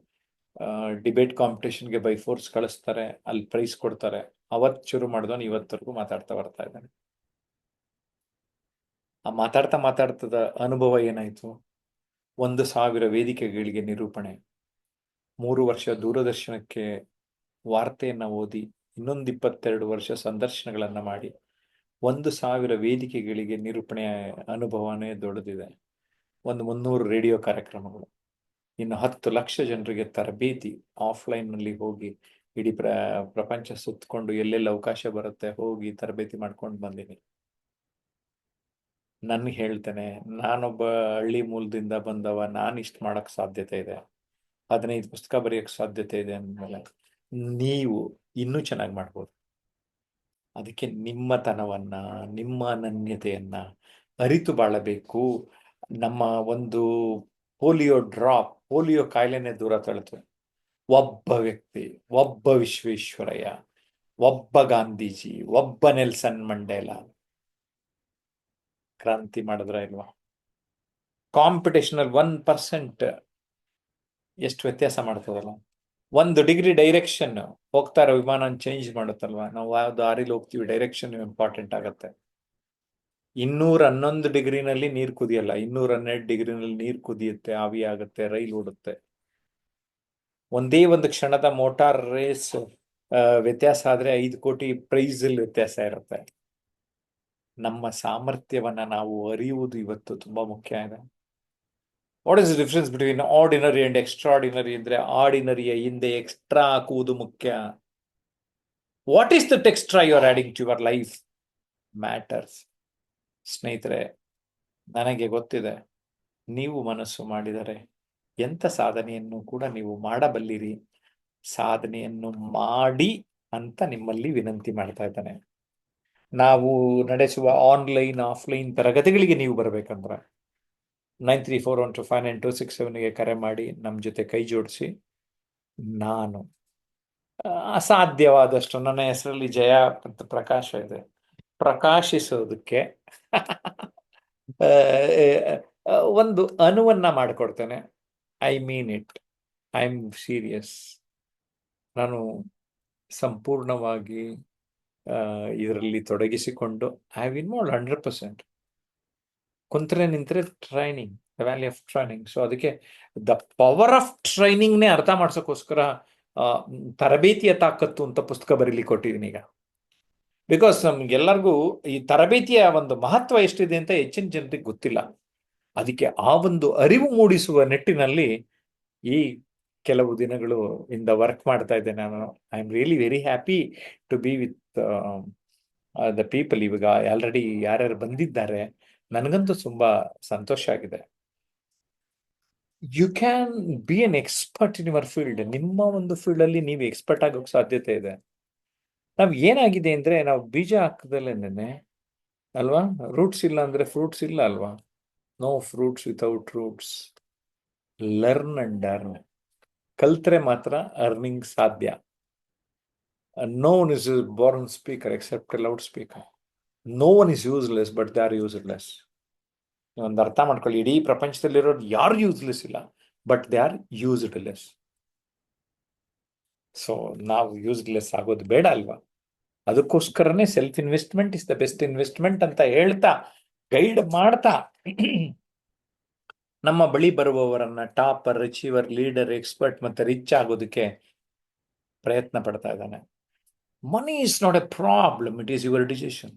ಡಿಬೇಟ್ ಕಾಂಪಿಟೇಷನ್ಗೆ ಬೈ ಫೋರ್ಸ್ ಕಳಿಸ್ತಾರೆ, ಅಲ್ಲಿ ಪ್ರೈಸ್ ಕೊಡ್ತಾರೆ. ಅವತ್ತು ಶುರು ಮಾಡಿದವನು ಇವತ್ತವರೆಗೂ ಮಾತಾಡ್ತಾ ಬರ್ತಾ ಇದ್ದಾನೆ. ಆ ಮಾತಾಡ್ತದ ಅನುಭವ ಏನಾಯ್ತು? 1,000 ವೇದಿಕೆಗಳಿಗೆ ನಿರೂಪಣೆ, 3 ವರ್ಷ ದೂರದರ್ಶನಕ್ಕೆ ವಾರ್ತೆಯನ್ನ ಓದಿ, ಇನ್ನೊಂದು 22 ವರ್ಷ ಸಂದರ್ಶನಗಳನ್ನ ಮಾಡಿ 1,000 ವೇದಿಕೆಗಳಿಗೆ ನಿರೂಪಣೆ ಅನುಭವನೇ ದೊಡ್ಡದಿದೆ. 300 ರೇಡಿಯೋ ಕಾರ್ಯಕ್ರಮಗಳು, ಇನ್ನು 10 ಲಕ್ಷ ಜನರಿಗೆ ತರಬೇತಿ ಆಫ್ಲೈನ್ ನಲ್ಲಿ ಹೋಗಿ ಇಡೀ ಪ್ರಪಂಚ ಸುತ್ತಕೊಂಡು ಎಲ್ಲೆಲ್ಲಿ ಅವಕಾಶ ಬರುತ್ತೆ ಹೋಗಿ ತರಬೇತಿ ಮಾಡ್ಕೊಂಡು ಬಂದೀನಿ. ನನ್ಗೆ ಹೇಳ್ತೇನೆ, ನಾನೊಬ್ಬ ಹಳ್ಳಿ ಮೂಲದಿಂದ ಬಂದವ, ನಾನು ಇಷ್ಟು ಮಾಡಕ್ ಸಾಧ್ಯತೆ ಇದೆ, 15 ಪುಸ್ತಕ ಬರೆಯಕ್ಕೆ ಸಾಧ್ಯತೆ ಇದೆ ಅಂದಮೇಲೆ ನೀವು ಇನ್ನೂ ಚೆನ್ನಾಗಿ ಮಾಡ್ಬೋದು. ಅದಕ್ಕೆ ನಿಮ್ಮತನವನ್ನ, ನಿಮ್ಮ ಅನನ್ಯತೆಯನ್ನ ಅರಿತು ಬಾಳಬೇಕು. ನಮ್ಮ ಒಂದು ಪೋಲಿಯೋ ಕಾಯಿಲೆನೇ ದೂರ ತಳ್ತವೆ. ಒಬ್ಬ ವ್ಯಕ್ತಿ, ಒಬ್ಬ ವಿಶ್ವೇಶ್ವರಯ್ಯ, ಒಬ್ಬ ಗಾಂಧೀಜಿ, ಒಬ್ಬ ನೆಲ್ಸನ್ ಮಂಡೇಲಾ ಕ್ರಾಂತಿ ಮಾಡಿದ್ರ ಇಲ್ವಾ? ಕಾಂಪಿಟೇಷನ್ ಅಲ್ಲಿ 1% ಎಷ್ಟು ವ್ಯತ್ಯಾಸ ಮಾಡ್ತದಲ್ಲ. 1 ಡಿಗ್ರಿ ಡೈರೆಕ್ಷನ್ ಹೋಗ್ತಾ ಇರೋ ವಿಮಾನ ಚೇಂಜ್ ಮಾಡುತ್ತಲ್ವಾ? ನಾವು ಯಾವ ದಾರಿಲಿ ಹೋಗ್ತೀವಿ, ಡೈರೆಕ್ಷನ್ ಇಂಪಾರ್ಟೆಂಟ್ ಆಗತ್ತೆ. 211 ಡಿಗ್ರಿನಲ್ಲಿ ನೀರು ಕುದಿಯಲ್ಲ, 212 ಡಿಗ್ರಿನಲ್ಲಿ ನೀರು ಕುದಿಯುತ್ತೆ, ಆವಿ ಆಗುತ್ತೆ, ರೈಲ್ ಓಡುತ್ತೆ. ಒಂದೇ ಒಂದು ಕ್ಷಣದ ಮೋಟಾರ್ ರೇಸ್ ವ್ಯತ್ಯಾಸ ಆದ್ರೆ 5 ಕೋಟಿ ಪ್ರೈಸ್ ಅಲ್ಲಿ ವ್ಯತ್ಯಾಸ ಇರುತ್ತೆ. ನಮ್ಮ ಸಾಮರ್ಥ್ಯವನ್ನ ನಾವು ಅರಿಯುವುದು ಇವತ್ತು ತುಂಬಾ ಮುಖ್ಯ ಇದೆ. What is the difference between ordinary and extraordinary ಅಂದ್ರೆ, ಆರ್ಡಿನರಿಯ ಹಿಂದೆ ಎಕ್ಸ್ಟ್ರಾ ಹಾಕುವುದು ಮುಖ್ಯ. What is that extra you are adding to your life matters. ಸ್ನೇಹಿತರೆ, ನನಗೆ ಗೊತ್ತಿದೆ, ನೀವು ಮನಸ್ಸು ಮಾಡಿದರೆ ಎಂಥ ಸಾಧನೆಯನ್ನು ಕೂಡ ನೀವು ಮಾಡಬಲ್ಲಿರಿ. ಸಾಧನೆಯನ್ನು ಮಾಡಿ ಅಂತ ನಿಮ್ಮಲ್ಲಿ ವಿನಂತಿ ಮಾಡ್ತಾ ಇದ್ದಾನೆ. ನಾವು ನಡೆಸುವ ಆನ್ಲೈನ್ ಆಫ್ಲೈನ್ ತರಗತಿಗಳಿಗೆ ನೀವು ಬರಬೇಕಂದ್ರೆ 9341259267ಗೆ ಕರೆ ಮಾಡಿ ನಮ್ಮ ಜೊತೆ ಕೈ ಜೋಡಿಸಿ. ನಾನು ಅಸಾಧ್ಯವಾದಷ್ಟು, ನನ್ನ ಹೆಸರಲ್ಲಿ ಜಯ ಅಂತ ಪ್ರಕಾಶ ಇದೆ, ಪ್ರಕಾಶಿಸೋದಕ್ಕೆ ಒಂದು ಅನುವನ್ನ ಮಾಡಿಕೊಡ್ತೇನೆ. I mean it, I am serious. ನಾನು ಸಂಪೂರ್ಣವಾಗಿ ಇದರಲ್ಲಿ ತೊಡಗಿಸಿಕೊಂಡು ಐ ಹ್ಯಾವ್ ಇನ್ವಾಲ್ವ್ 100%. ಕುಂತ್ರೆ ನಿಂತ್ರೆ training, the value of training. So ಅದಕ್ಕೆ ದ ಪವರ್ ಆಫ್ ಟ್ರೈನಿಂಗ್ನೇ ಅರ್ಥ ಮಾಡ್ಸೋಕ್ಕೋಸ್ಕರ ತರಬೇತಿಯ ತಾಕತ್ತು ಅಂತ ಪುಸ್ತಕ ಬರೀಲಿಕ್ಕೆ ಕೊಟ್ಟಿದ್ದೀನಿ ಈಗ. ಬಿಕಾಸ್ ನಮ್ಗೆಲ್ಲರಿಗೂ ಈ ತರಬೇತಿಯ ಒಂದು ಮಹತ್ವ ಎಷ್ಟಿದೆ ಅಂತ ಹೆಚ್ಚಿನ ಜನರಿಗೆ ಗೊತ್ತಿಲ್ಲ. ಅದಕ್ಕೆ ಆ ಒಂದು ಅರಿವು ಮೂಡಿಸುವ ನಿಟ್ಟಿನಲ್ಲಿ ಈ ಕೆಲವು ದಿನಗಳು ಇಂದ ವರ್ಕ್ ಮಾಡ್ತಾ ಇದ್ದೇನೆ ನಾನು. I am really very happy to be with the people. ಇವಾಗ ಆಲ್ರೆಡಿ ಯಾರ್ಯಾರು ಬಂದಿದ್ದಾರೆ, ನನಗಂತೂ ತುಂಬಾ ಸಂತೋಷ ಆಗಿದೆ. You can be an expert in your field. ನಿಮ್ಮ ಒಂದು ಫೀಲ್ಡ್ ಅಲ್ಲಿ ನೀವು ಎಕ್ಸ್ಪರ್ಟ್ ಆಗೋಕೆ ಸಾಧ್ಯತೆ ಇದೆ. ನಾವ್ ಏನಾಗಿದೆ ಅಂದ್ರೆ, ನಾವು ಬೀಜ ಹಾಕದಲ್ಲೇನೆ ಅಲ್ವಾ, ರೂಟ್ಸ್ ಇಲ್ಲ ಅಂದ್ರೆ ಫ್ರೂಟ್ಸ್ ಇಲ್ಲ ಅಲ್ವಾ. No fruits without roots. Learn and earn. ಕಲ್ತ್ರೆ ಮಾತ್ರ ಅರ್ನಿಂಗ್ ಸಾಧ್ಯ. No one is born speaker except loud speaker. No one is useless but they are useless. ಒಂದು ಅರ್ಥ ಮಾಡ್ಕೊಳ್ಳಿ, ಇಡೀ ಪ್ರಪಂಚದಲ್ಲಿರೋದು ಯಾರು ಯೂಸ್ಲೆಸ್ ಇಲ್ಲ, but they are used less. So ನಾವು ಯೂಸ್ಲೆಸ್ ಆಗೋದು ಬೇಡ ಅಲ್ವಾ. ಅದಕ್ಕೋಸ್ಕರನೇ self investment is the best investment ಅಂತ ಹೇಳ್ತಾ, ಗೈಡ್ ಮಾಡ್ತಾ ನಮ್ಮ ಬಳಿ ಬರುವವರನ್ನ ಟಾಪರ್, ಅಚೀವರ್, ಲೀಡರ್, ಎಕ್ಸ್ಪರ್ಟ್ ಮತ್ತೆ ರಿಚ್ ಆಗೋದಕ್ಕೆ ಪ್ರಯತ್ನ ಪಡ್ತಾ ಇದ್ದಾನೆ. Money is not A problem, it is your decision.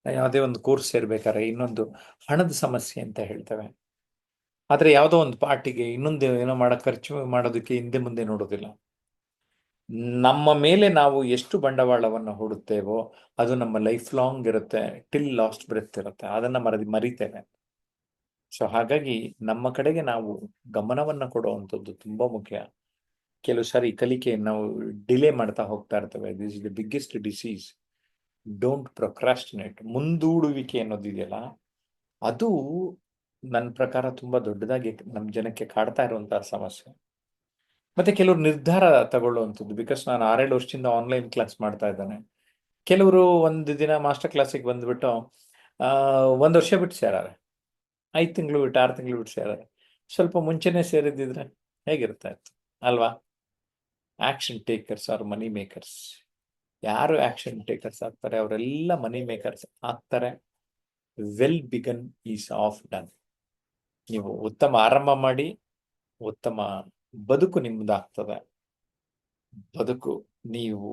ಯಾವುದೇ ಒಂದು ಕೋರ್ಸ್ ಸೇರ್ಬೇಕಾದ್ರೆ ಇನ್ನೊಂದು ಹಣದ ಸಮಸ್ಯೆ ಅಂತ ಹೇಳ್ತೇವೆ, ಆದ್ರೆ ಯಾವುದೋ ಒಂದು ಪಾರ್ಟಿಗೆ ಇನ್ನೊಂದು ಏನೋ ಖರ್ಚು ಮಾಡೋದಕ್ಕೆ ಹಿಂದೆ ಮುಂದೆ ನೋಡೋದಿಲ್ಲ. ನಮ್ಮ ಮೇಲೆ ನಾವು ಎಷ್ಟು ಬಂಡವಾಳವನ್ನು ಹೂಡುತ್ತೇವೋ ಅದು ನಮ್ಮ ಲೈಫ್ ಲಾಂಗ್ ಇರುತ್ತೆ, ಟಿಲ್ ಲಾಸ್ಟ್ ಬ್ರೆತ್ ಇರುತ್ತೆ, ಅದನ್ನ ಮರಿತೇವೆ. ಸೊ ಹಾಗಾಗಿ ನಮ್ಮ ಕಡೆಗೆ ನಾವು ಗಮನವನ್ನ ಕೊಡುವಂಥದ್ದು ತುಂಬಾ ಮುಖ್ಯ. ಕೆಲವು ಸಾರಿ ಕಲಿಕೆ ನಾವು ಡಿಲೇ ಮಾಡ್ತಾ ಹೋಗ್ತಾ ಇರ್ತೇವೆ. This is the biggest disease. Don't procrastinate. ಮುಂದೂಡುವಿಕೆ ಅನ್ನೋದಿದೆಯಲ್ಲ, ಅದು ನನ್ನ ಪ್ರಕಾರ ತುಂಬಾ ದೊಡ್ಡದಾಗಿ ನಮ್ಮ ಜನಕ್ಕೆ ಕಾಡ್ತಾ ಇರುವಂತಹ ಸಮಸ್ಯೆ. ಮತ್ತೆ ಕೆಲವರು ನಿರ್ಧಾರ ತಗೊಳ್ಳುವಂಥದ್ದು. ಬಿಕಾಸ್ ನಾನು 6-7 ವರ್ಷದಿಂದ ಆನ್ಲೈನ್ ಕ್ಲಾಸ್ ಮಾಡ್ತಾ ಇದ್ದಾನೆ. ಕೆಲವರು ಒಂದು ದಿನ ಮಾಸ್ಟರ್ ಕ್ಲಾಸಿಗೆ ಬಂದ್ಬಿಟ್ಟು 1 ವರ್ಷ ಬಿಟ್ಟು ಸೇರಾರೆ, 5 ತಿಂಗಳು ಬಿಟ್ಟು, 6 ತಿಂಗಳು ಬಿಟ್ಟು ಸೇರಾರೆ. ಸ್ವಲ್ಪ ಮುಂಚೆನೆ ಸೇರಿದ್ದಿದ್ರೆ ಹೇಗಿರ್ತಾ ಇತ್ತು ಅಲ್ವಾ. Action takers are money makers. ಯಾರು ಆಕ್ಷನ್ ಟೇಕರ್ಸ್ ಆಗ್ತಾರೆ ಅವರೆಲ್ಲ ಮನಿ ಮೇಕರ್ಸ್ ಆಗ್ತಾರೆ. Well begun is half done. ನೀವು ಉತ್ತಮ ಆರಂಭ ಮಾಡಿ, ಉತ್ತಮ ಬದುಕು ನಿಮ್ದಾಗ್ತದೆ. ಬದುಕು ನೀವು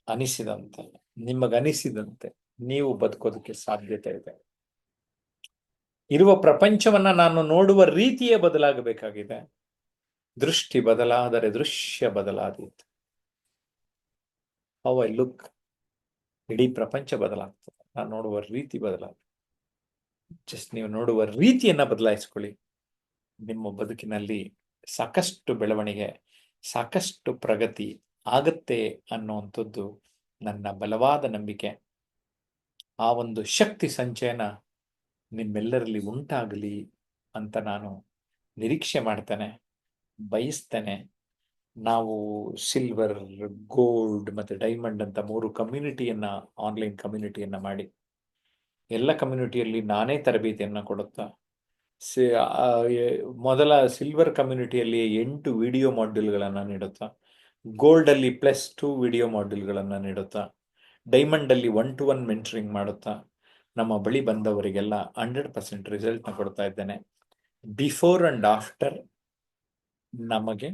ಅನಿಸಿದಂತೆ, ನಿಮಗನಿಸಿದಂತೆ ನೀವು ಬದುಕೋದಕ್ಕೆ ಸಾಧ್ಯತೆ ಇದೆ. ಇರುವ ಪ್ರಪಂಚವನ್ನ ನಾನು ನೋಡುವ ರೀತಿಯೇ ಬದಲಾಗಬೇಕಾಗಿದೆ. ದೃಷ್ಟಿ ಬದಲಾದರೆ ದೃಶ್ಯ ಬದಲಾದೀತು. ಹೌ ಐ ಲುಕ್, ಇಡೀ ಪ್ರಪಂಚ ಬದಲಾಗ್ತದೆ. ನಾನು ನೋಡುವ ರೀತಿ ಬದಲಾಗ್ತದೆ. ಜಸ್ಟ್ ನೀವು ನೋಡುವ ರೀತಿಯನ್ನ ಬದಲಾಯಿಸ್ಕೊಳ್ಳಿ. ನಿಮ್ಮ ಬದುಕಿನಲ್ಲಿ ಸಾಕಷ್ಟು ಬೆಳವಣಿಗೆ, ಸಾಕಷ್ಟು ಪ್ರಗತಿ ಆಗತ್ತೆ ಅನ್ನುವಂಥದ್ದು ನನ್ನ ಬಲವಾದ ನಂಬಿಕೆ. ಆ ಒಂದು ಶಕ್ತಿ ಸಂಚಯನ ನಿಮ್ಮೆಲ್ಲರಲ್ಲಿ ಉಂಟಾಗಲಿ ಅಂತ ನಾನು ನಿರೀಕ್ಷೆ ಮಾಡ್ತೇನೆ, ಬಯಸ್ತೇನೆ. ನಾವು ಸಿಲ್ವರ್, ಗೋಲ್ಡ್ ಮತ್ತು ಡೈಮಂಡ್ ಅಂತ 3 ಕಮ್ಯುನಿಟಿಯನ್ನು, ಆನ್ಲೈನ್ ಕಮ್ಯುನಿಟಿಯನ್ನು ಮಾಡಿ, ಎಲ್ಲ ಕಮ್ಯುನಿಟಿಯಲ್ಲಿ ನಾನೇ ತರಬೇತಿಯನ್ನು ಕೊಡುತ್ತಾ, ಮೊದಲ ಸಿಲ್ವರ್ ಕಮ್ಯುನಿಟಿಯಲ್ಲಿ 8 ವಿಡಿಯೋ ಮಾಡ್ಯೂಲ್ಗಳನ್ನು ನೀಡುತ್ತಾ, ಗೋಲ್ಡಲ್ಲಿ +2 ವಿಡಿಯೋ ಮಾಡ್ಯೂಲ್ಗಳನ್ನು ನೀಡುತ್ತಾ, ಡೈಮಂಡಲ್ಲಿ 1-to-1 ಮೆಂಟರಿಂಗ್ ಮಾಡುತ್ತಾ ನಮ್ಮ ಬಳಿ ಬಂದವರಿಗೆಲ್ಲ 100% ರಿಸಲ್ಟ್ನ ಕೊಡ್ತಾ ಇದ್ದೇನೆ. ಬಿಫೋರ್ ಆ್ಯಂಡ್ ಆಫ್ಟರ್ ನಮಗೆ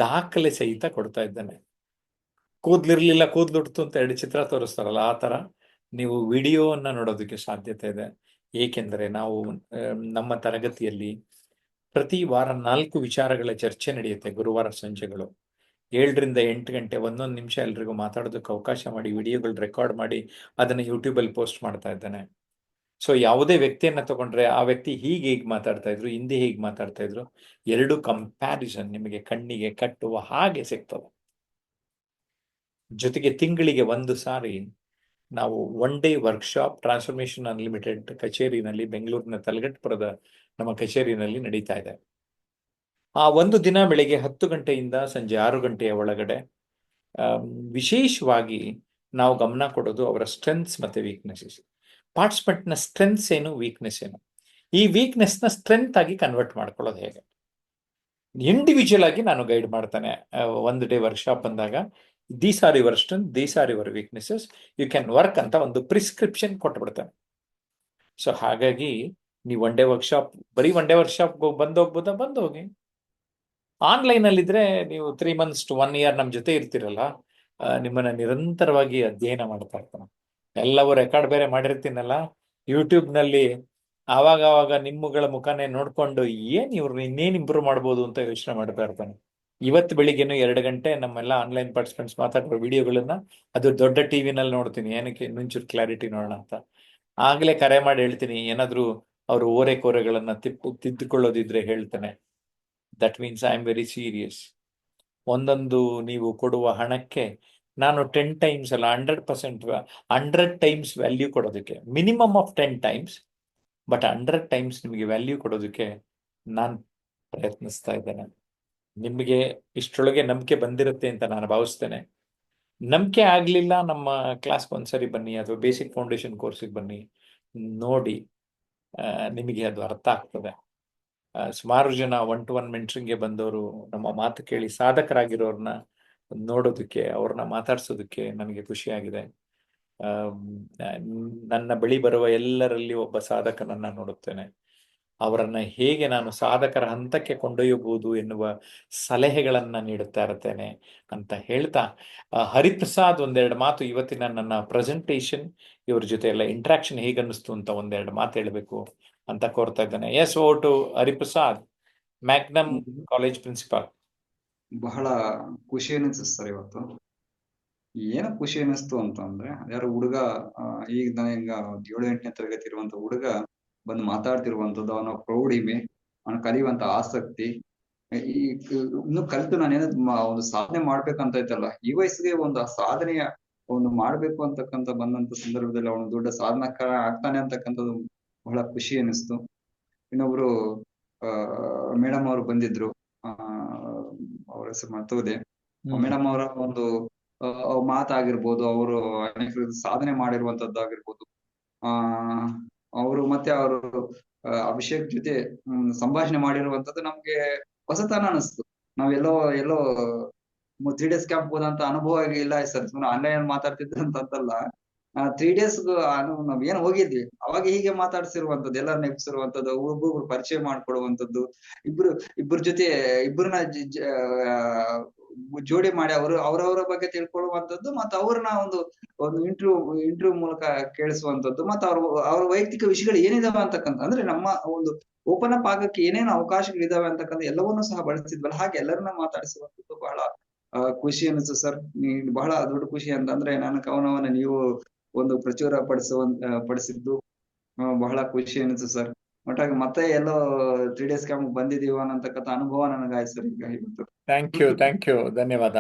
ದಾಖಲೆ ಸಹಿತ ಕೊಡ್ತಾ ಇದ್ದೇನೆ. ಕೂದಲಿರ್ಲಿಲ್ಲ, ಕೂದಲುಡ್ತು ಅಂತ 2 ಚಿತ್ರ ತೋರಿಸ್ತಾರಲ್ಲ, ಆ ಥರ ನೀವು ವಿಡಿಯೋವನ್ನು ನೋಡೋದಕ್ಕೆ ಸಾಧ್ಯತೆ ಇದೆ. ಏಕೆಂದರೆ ನಾವು ನಮ್ಮ ತರಗತಿಯಲ್ಲಿ ಪ್ರತಿ ವಾರ 4 ವಿಚಾರಗಳ ಚರ್ಚೆ ನಡೆಯುತ್ತೆ. ಗುರುವಾರ ಸಂಜೆಗಳು 7ರಿಂದ 8 ಗಂಟೆ 1 ನಿಮಿಷ ಎಲ್ರಿಗೂ ಮಾತಾಡೋದಕ್ಕೆ ಅವಕಾಶ ಮಾಡಿ, ವಿಡಿಯೋಗಳು ರೆಕಾರ್ಡ್ ಮಾಡಿ ಅದನ್ನು ಯೂಟ್ಯೂಬಲ್ಲಿ ಪೋಸ್ಟ್ ಮಾಡ್ತಾ ಇದ್ದೇನೆ. ಸೊ ಯಾವುದೇ ವ್ಯಕ್ತಿಯನ್ನು ತಗೊಂಡ್ರೆ ಆ ವ್ಯಕ್ತಿ ಹೀಗೆ ಮಾತಾಡ್ತಾ ಇದ್ರು, ಹಿಂದೆ ಹೀಗೆ ಮಾತಾಡ್ತಾ ಇದ್ರು, 2 ಕಂಪ್ಯಾರಿಸನ್ ನಿಮಗೆ ಕಣ್ಣಿಗೆ ಕಟ್ಟುವ ಹಾಗೆ ಸಿಗ್ತದೆ. ಜೊತೆಗೆ ತಿಂಗಳಿಗೆ 1 ಸಾರಿ ನಾವು 1 ಡೇ ವರ್ಕ್ಶಾಪ್ ಟ್ರಾನ್ಸ್ಫಾರ್ಮೇಶನ್ ಅನ್ಲಿಮಿಟೆಡ್ ಕಚೇರಿನಲ್ಲಿ, ಬೆಂಗಳೂರಿನ ತಲಗಟ್ಟಪುರದ ನಮ್ಮ ಕಚೇರಿನಲ್ಲಿ ನಡೀತಾ ಇದೆ. ಆ ಒಂದು ದಿನ ಬೆಳಿಗ್ಗೆ 10 ಗಂಟೆಯಿಂದ ಸಂಜೆ 6 ಗಂಟೆಯ ಒಳಗಡೆ ವಿಶೇಷವಾಗಿ ನಾವು ಗಮನ ಕೊಡೋದು ಅವರ ಸ್ಟ್ರೆಂತ್ಸ್ ಮತ್ತು ವೀಕ್ನೆಸಸ್. ಪಾರ್ಟಿಸಿಪೆಂಟ್ನ ಸ್ಟ್ರೆಂತ್ಸ್ ಏನು, ವೀಕ್ನೆಸ್ ಏನು, ಈ ವೀಕ್ನೆಸ್ನ ಸ್ಟ್ರೆಂತ್ ಆಗಿ ಕನ್ವರ್ಟ್ ಮಾಡ್ಕೊಳ್ಳೋದು ಹೇಗೆ. ಇಂಡಿವಿಜುವಲ್ ಆಗಿ ನಾನು ಗೈಡ್ ಮಾಡ್ತಾನೆ. 1 ಡೇ ವರ್ಕ್ಶಾಪ್ ಬಂದಾಗ these are your strength, these are your weaknesses, you can work ಅಂತ ಒಂದು ಪ್ರಿಸ್ಕ್ರಿಪ್ಷನ್ ಕೊಟ್ಬಿಡ್ತಾನೆ. ಸೊ ಹಾಗಾಗಿ ನೀವು 1 ಡೇ ವರ್ಕ್ಶಾಪ್, ಬರೀ 1 ಡೇ ವರ್ಕ್ಶಾಪ್ ಬಂದೋಗ್ಬೋದಾ, ಬಂದೋಗಿ. ಆನ್ಲೈನಲ್ಲಿದ್ದರೆ ನೀವು 3 months to 1 year ನಮ್ಮ ಜೊತೆ ಇರ್ತೀರಲ್ಲ, ನಿಮ್ಮನ್ನು ನಿರಂತರವಾಗಿ ಅಧ್ಯಯನ ಮಾಡ್ತಾ ಇರ್ತಾನೆ. ಎಲ್ಲವೂ ರೆಕಾರ್ಡ್ ಬೇರೆ ಮಾಡಿರ್ತೀನಲ್ಲ ಯೂಟ್ಯೂಬ್ನಲ್ಲಿ, ಆವಾಗ ನಿಮ್ಮಗಳ ಮುಖಾನೇ ನೋಡಿಕೊಂಡು ಇವ್ರು ಇನ್ನೇನು ಇಂಪ್ರೂವ್ ಮಾಡ್ಬೋದು ಅಂತ ಯೋಚನೆ ಮಾಡ್ತಾ ಇರ್ತಾನೆ. ಇವತ್ತು ಬೆಳಿಗ್ಗೆನೂ 2 ಗಂಟೆ ನಮ್ಮೆಲ್ಲ ಆನ್ಲೈನ್ ಪಾರ್ಟಿಸಿಪೆಂಟ್ಸ್ ಮಾತಾಡೋ ವಿಡಿಯೋಗಳನ್ನ ಅದು ದೊಡ್ಡ ಟಿವಿನಲ್ಲಿ ನೋಡ್ತೀನಿ, ಏನಕ್ಕೆ ಇನ್ನೊಂಚೂರು ಕ್ಲಾರಿಟಿ ನೋಡೋಣ ಅಂತ. ಆಗಲೇ ಕರೆ ಮಾಡಿ ಹೇಳ್ತೀನಿ, ಏನಾದರೂ ಅವರು ಓರೆಕೋರೆಗಳನ್ನು ತಿದ್ದುಕೊಳ್ಳೋದಿದ್ರೆ ಹೇಳ್ತಾನೆ. That means I am very serious. ಒಂದೊಂದು ನೀವು ಕೊಡುವ ಹಣಕ್ಕೆ ನಾನು 10 times ಅಲ್ಲ, 100%, 100 times ವ್ಯಾಲ್ಯೂ ಕೊಡೋದಕ್ಕೆ, minimum of 10 times, but 100 times ನಿಮಗೆ ವ್ಯಾಲ್ಯೂ ಕೊಡೋದಕ್ಕೆ ನಾನು ಪ್ರಯತ್ನಿಸ್ತಾ ಇದ್ದೇನೆ. ನಿಮಗೆ ಇಷ್ಟರೊಳಗೆ ನಂಬಿಕೆ ಬಂದಿರುತ್ತೆ ಅಂತ ನಾನು ಭಾವಿಸ್ತೇನೆ. ನಂಬಿಕೆ ಆಗಲಿಲ್ಲ, ನಮ್ಮ ಕ್ಲಾಸ್ಗೆ ಒಂದ್ಸರಿ ಬನ್ನಿ, ಅಥವಾ ಬೇಸಿಕ್ ಫೌಂಡೇಶನ್ ಕೋರ್ಸಿಗೆ ಬನ್ನಿ, ನೋಡಿ, ನಿಮಗೆ ಅದು ಅರ್ಥ ಆಗ್ತದೆ. ಸುಮಾರು ಜನ 1-to-1 ಮೆಂಟರಿಂಗ್ಗೆ ಬಂದವರು ನಮ್ಮ ಮಾತು ಕೇಳಿ ಸಾಧಕರಾಗಿರೋರನ್ನ ನೋಡೋದಕ್ಕೆ, ಅವ್ರನ್ನ ಮಾತಾಡ್ಸೋದಕ್ಕೆ ನನಗೆ ಖುಷಿಯಾಗಿದೆ. ನನ್ನ ಬಳಿ ಬರುವ ಎಲ್ಲರಲ್ಲಿ ಒಬ್ಬ ಸಾಧಕನನ್ನು ನೋಡುತ್ತೇನೆ. ಅವರನ್ನು ಹೇಗೆ ನಾನು ಸಾಧಕರ ಹಂತಕ್ಕೆ ಕೊಂಡೊಯ್ಯಬಹುದು ಎನ್ನುವ ಸಲಹೆಗಳನ್ನು ನೀಡುತ್ತಾ ಇರ್ತೇನೆ ಅಂತ ಹೇಳ್ತಾ, ಹರಿಪ್ರಸಾದ್ 1-2 ಮಾತು ಇವತ್ತಿನ ನನ್ನ ಪ್ರೆಸೆಂಟೇಷನ್, ಇವ್ರ ಜೊತೆ ಎಲ್ಲ ಇಂಟ್ರಾಕ್ಷನ್ ಹೇಗೆ ಅನ್ನಿಸ್ತು ಅಂತ 1-2 ಮಾತು ಹೇಳಬೇಕು ಅಂತ ಕೋರ್ತಾ ಇದ್ದೇನೆ. Yes, over to Hariprasad, Magnum College principal. ಬಹಳ ಖುಷಿ ಅನಿಸ್ತು ಸರ್ ಇವತ್ತು. ಏನೋ ಖುಷಿ ಅನಿಸ್ತು ಅಂತಂದ್ರೆ, ಯಾರು ಹುಡುಗ ಈಗ ನನಗ 7-8ನೇ ತರಗತಿ ಇರುವಂತ ಹುಡುಗ ಬಂದು ಮಾತಾಡ್ತಿರುವಂತದ್ದು, ಅವನ ಪ್ರೌಢಿಮೆ, ಅವನ ಕಲಿಯುವಂತ ಆಸಕ್ತಿ, ಈ ಇನ್ನು ಕಲಿತು ನಾನೇನೋ ಒಂದು ಸಾಧನೆ ಮಾಡ್ಬೇಕಂತ ಇತ್ತಲ್ಲ, ಈ ವಯಸ್ಸಿಗೆ ಒಂದು ಸಾಧನೆಯ ಒಂದು ಮಾಡ್ಬೇಕು ಅಂತಕ್ಕಂತ ಬಂದಂತ ಸಂದರ್ಭದಲ್ಲಿ ಅವನು ದೊಡ್ಡ ಸಾಧನಕಾರ ಆಗ್ತಾನೆ ಅಂತಕ್ಕಂಥದ್ದು ಬಹಳ ಖುಷಿ ಅನಿಸ್ತು. ಇನ್ನೊಬ್ರು ಮೇಡಮ್ ಅವರು ಬಂದಿದ್ರು, ಅವ್ರ ಹೆಸರು ಮರ್ತೋದೆ. ಮೇಡಮ್ ಅವರ ಒಂದು ಮಾತಾಗಿರ್ಬೋದು, ಅವರು ಅನೇಕ ಸಾಧನೆ ಮಾಡಿರುವಂತದ್ದಾಗಿರ್ಬೋದು, ಅವರು ಮತ್ತೆ ಅವರು ಅಭಿಷೇಕ್ ಜೊತೆ ಸಂಭಾಷಣೆ ಮಾಡಿರುವಂತದ್ದು ನಮ್ಗೆ ಹೊಸತನ ಅನಿಸ್ತು. ನಾವೆಲ್ಲೋ 3 days ಕ್ಯಾಂಪ್ ಹೋದಂತ ಅನುಭವ ಇಲ್ಲ ಸರ್. ಆನ್ಲೈನ್ ಮಾತಾಡ್ತಿದ್ರು ಅಂತಲ್ಲ, 3 days ನಾವ್ ಏನ್ ಹೋಗಿದ್ವಿ ಅವಾಗ ಹೀಗೆ ಮಾತಾಡ್ಸಿರುವಂತದ್ದು, ಎಲ್ಲ ನೆಪ್ಸಿರುವಂತದ್ದು, ಒಬ್ಬೊಬ್ರು ಪರಿಚಯ ಮಾಡ್ಕೊಡುವಂತದ್ದು, ಇಬ್ಬರ ಜೊತೆ ಇಬ್ಬರನ್ನ ಜೋಡಿ ಮಾಡಿ ಅವರವರ ಬಗ್ಗೆ ತಿಳ್ಕೊಳ್ಳುವಂತದ್ದು, ಮತ್ತೆ ಅವ್ರನ್ನ ಒಂದು ಇಂಟರ್ವ್ಯೂ ಮೂಲಕ ಕೇಳಿಸುವಂತದ್ದು, ಮತ್ತೆ ಅವ್ರ ವೈಯಕ್ತಿಕ ವಿಷಯಗಳು ಏನಿದಾವೆ ಅಂತಕ್ಕಂಥ, ಅಂದ್ರೆ ನಮ್ಮ ಒಂದು ಓಪನ್ ಅಪ್ ಆಗಕ್ಕೆ ಏನೇನು ಅವಕಾಶಗಳಿದಾವೆ ಅಂತಕ್ಕಂಥ ಎಲ್ಲವನ್ನೂ ಸಹ ಬಳಸ್ತಿದ್ವಲ್ಲ, ಹಾಗೆ ಎಲ್ಲರನ್ನ ಮಾತಾಡಿಸುವಂತದ್ದು ಬಹಳ ಖುಷಿ ಅನಿಸ್ತು ಸರ್. ಬಹಳ ದೊಡ್ಡ ಖುಷಿ ಅಂತಂದ್ರೆ ನನ್ನ ಕವನವನ್ನ ನೀವು ಒಂದು ಪ್ರಚುರ ಪಡಿಸಿದ್ದು ಬಹಳ ಖುಷಿ ಅನಿಸ್ತು ಸರ್. ಒಟ್ಟಾಗಿ ಮತ್ತೆ ಎಲ್ಲೋ 3 days ಕ್ಯಾಂಪ್ ಬಂದಿದೀವ ಅನ್ನತಕ್ಕಂಥ ಅನುಭವ ನನಗಾಯ್ತು ಸರ್ ಈಗ ಇವತ್ತು. ಥ್ಯಾಂಕ್ ಯು, ಧನ್ಯವಾದ.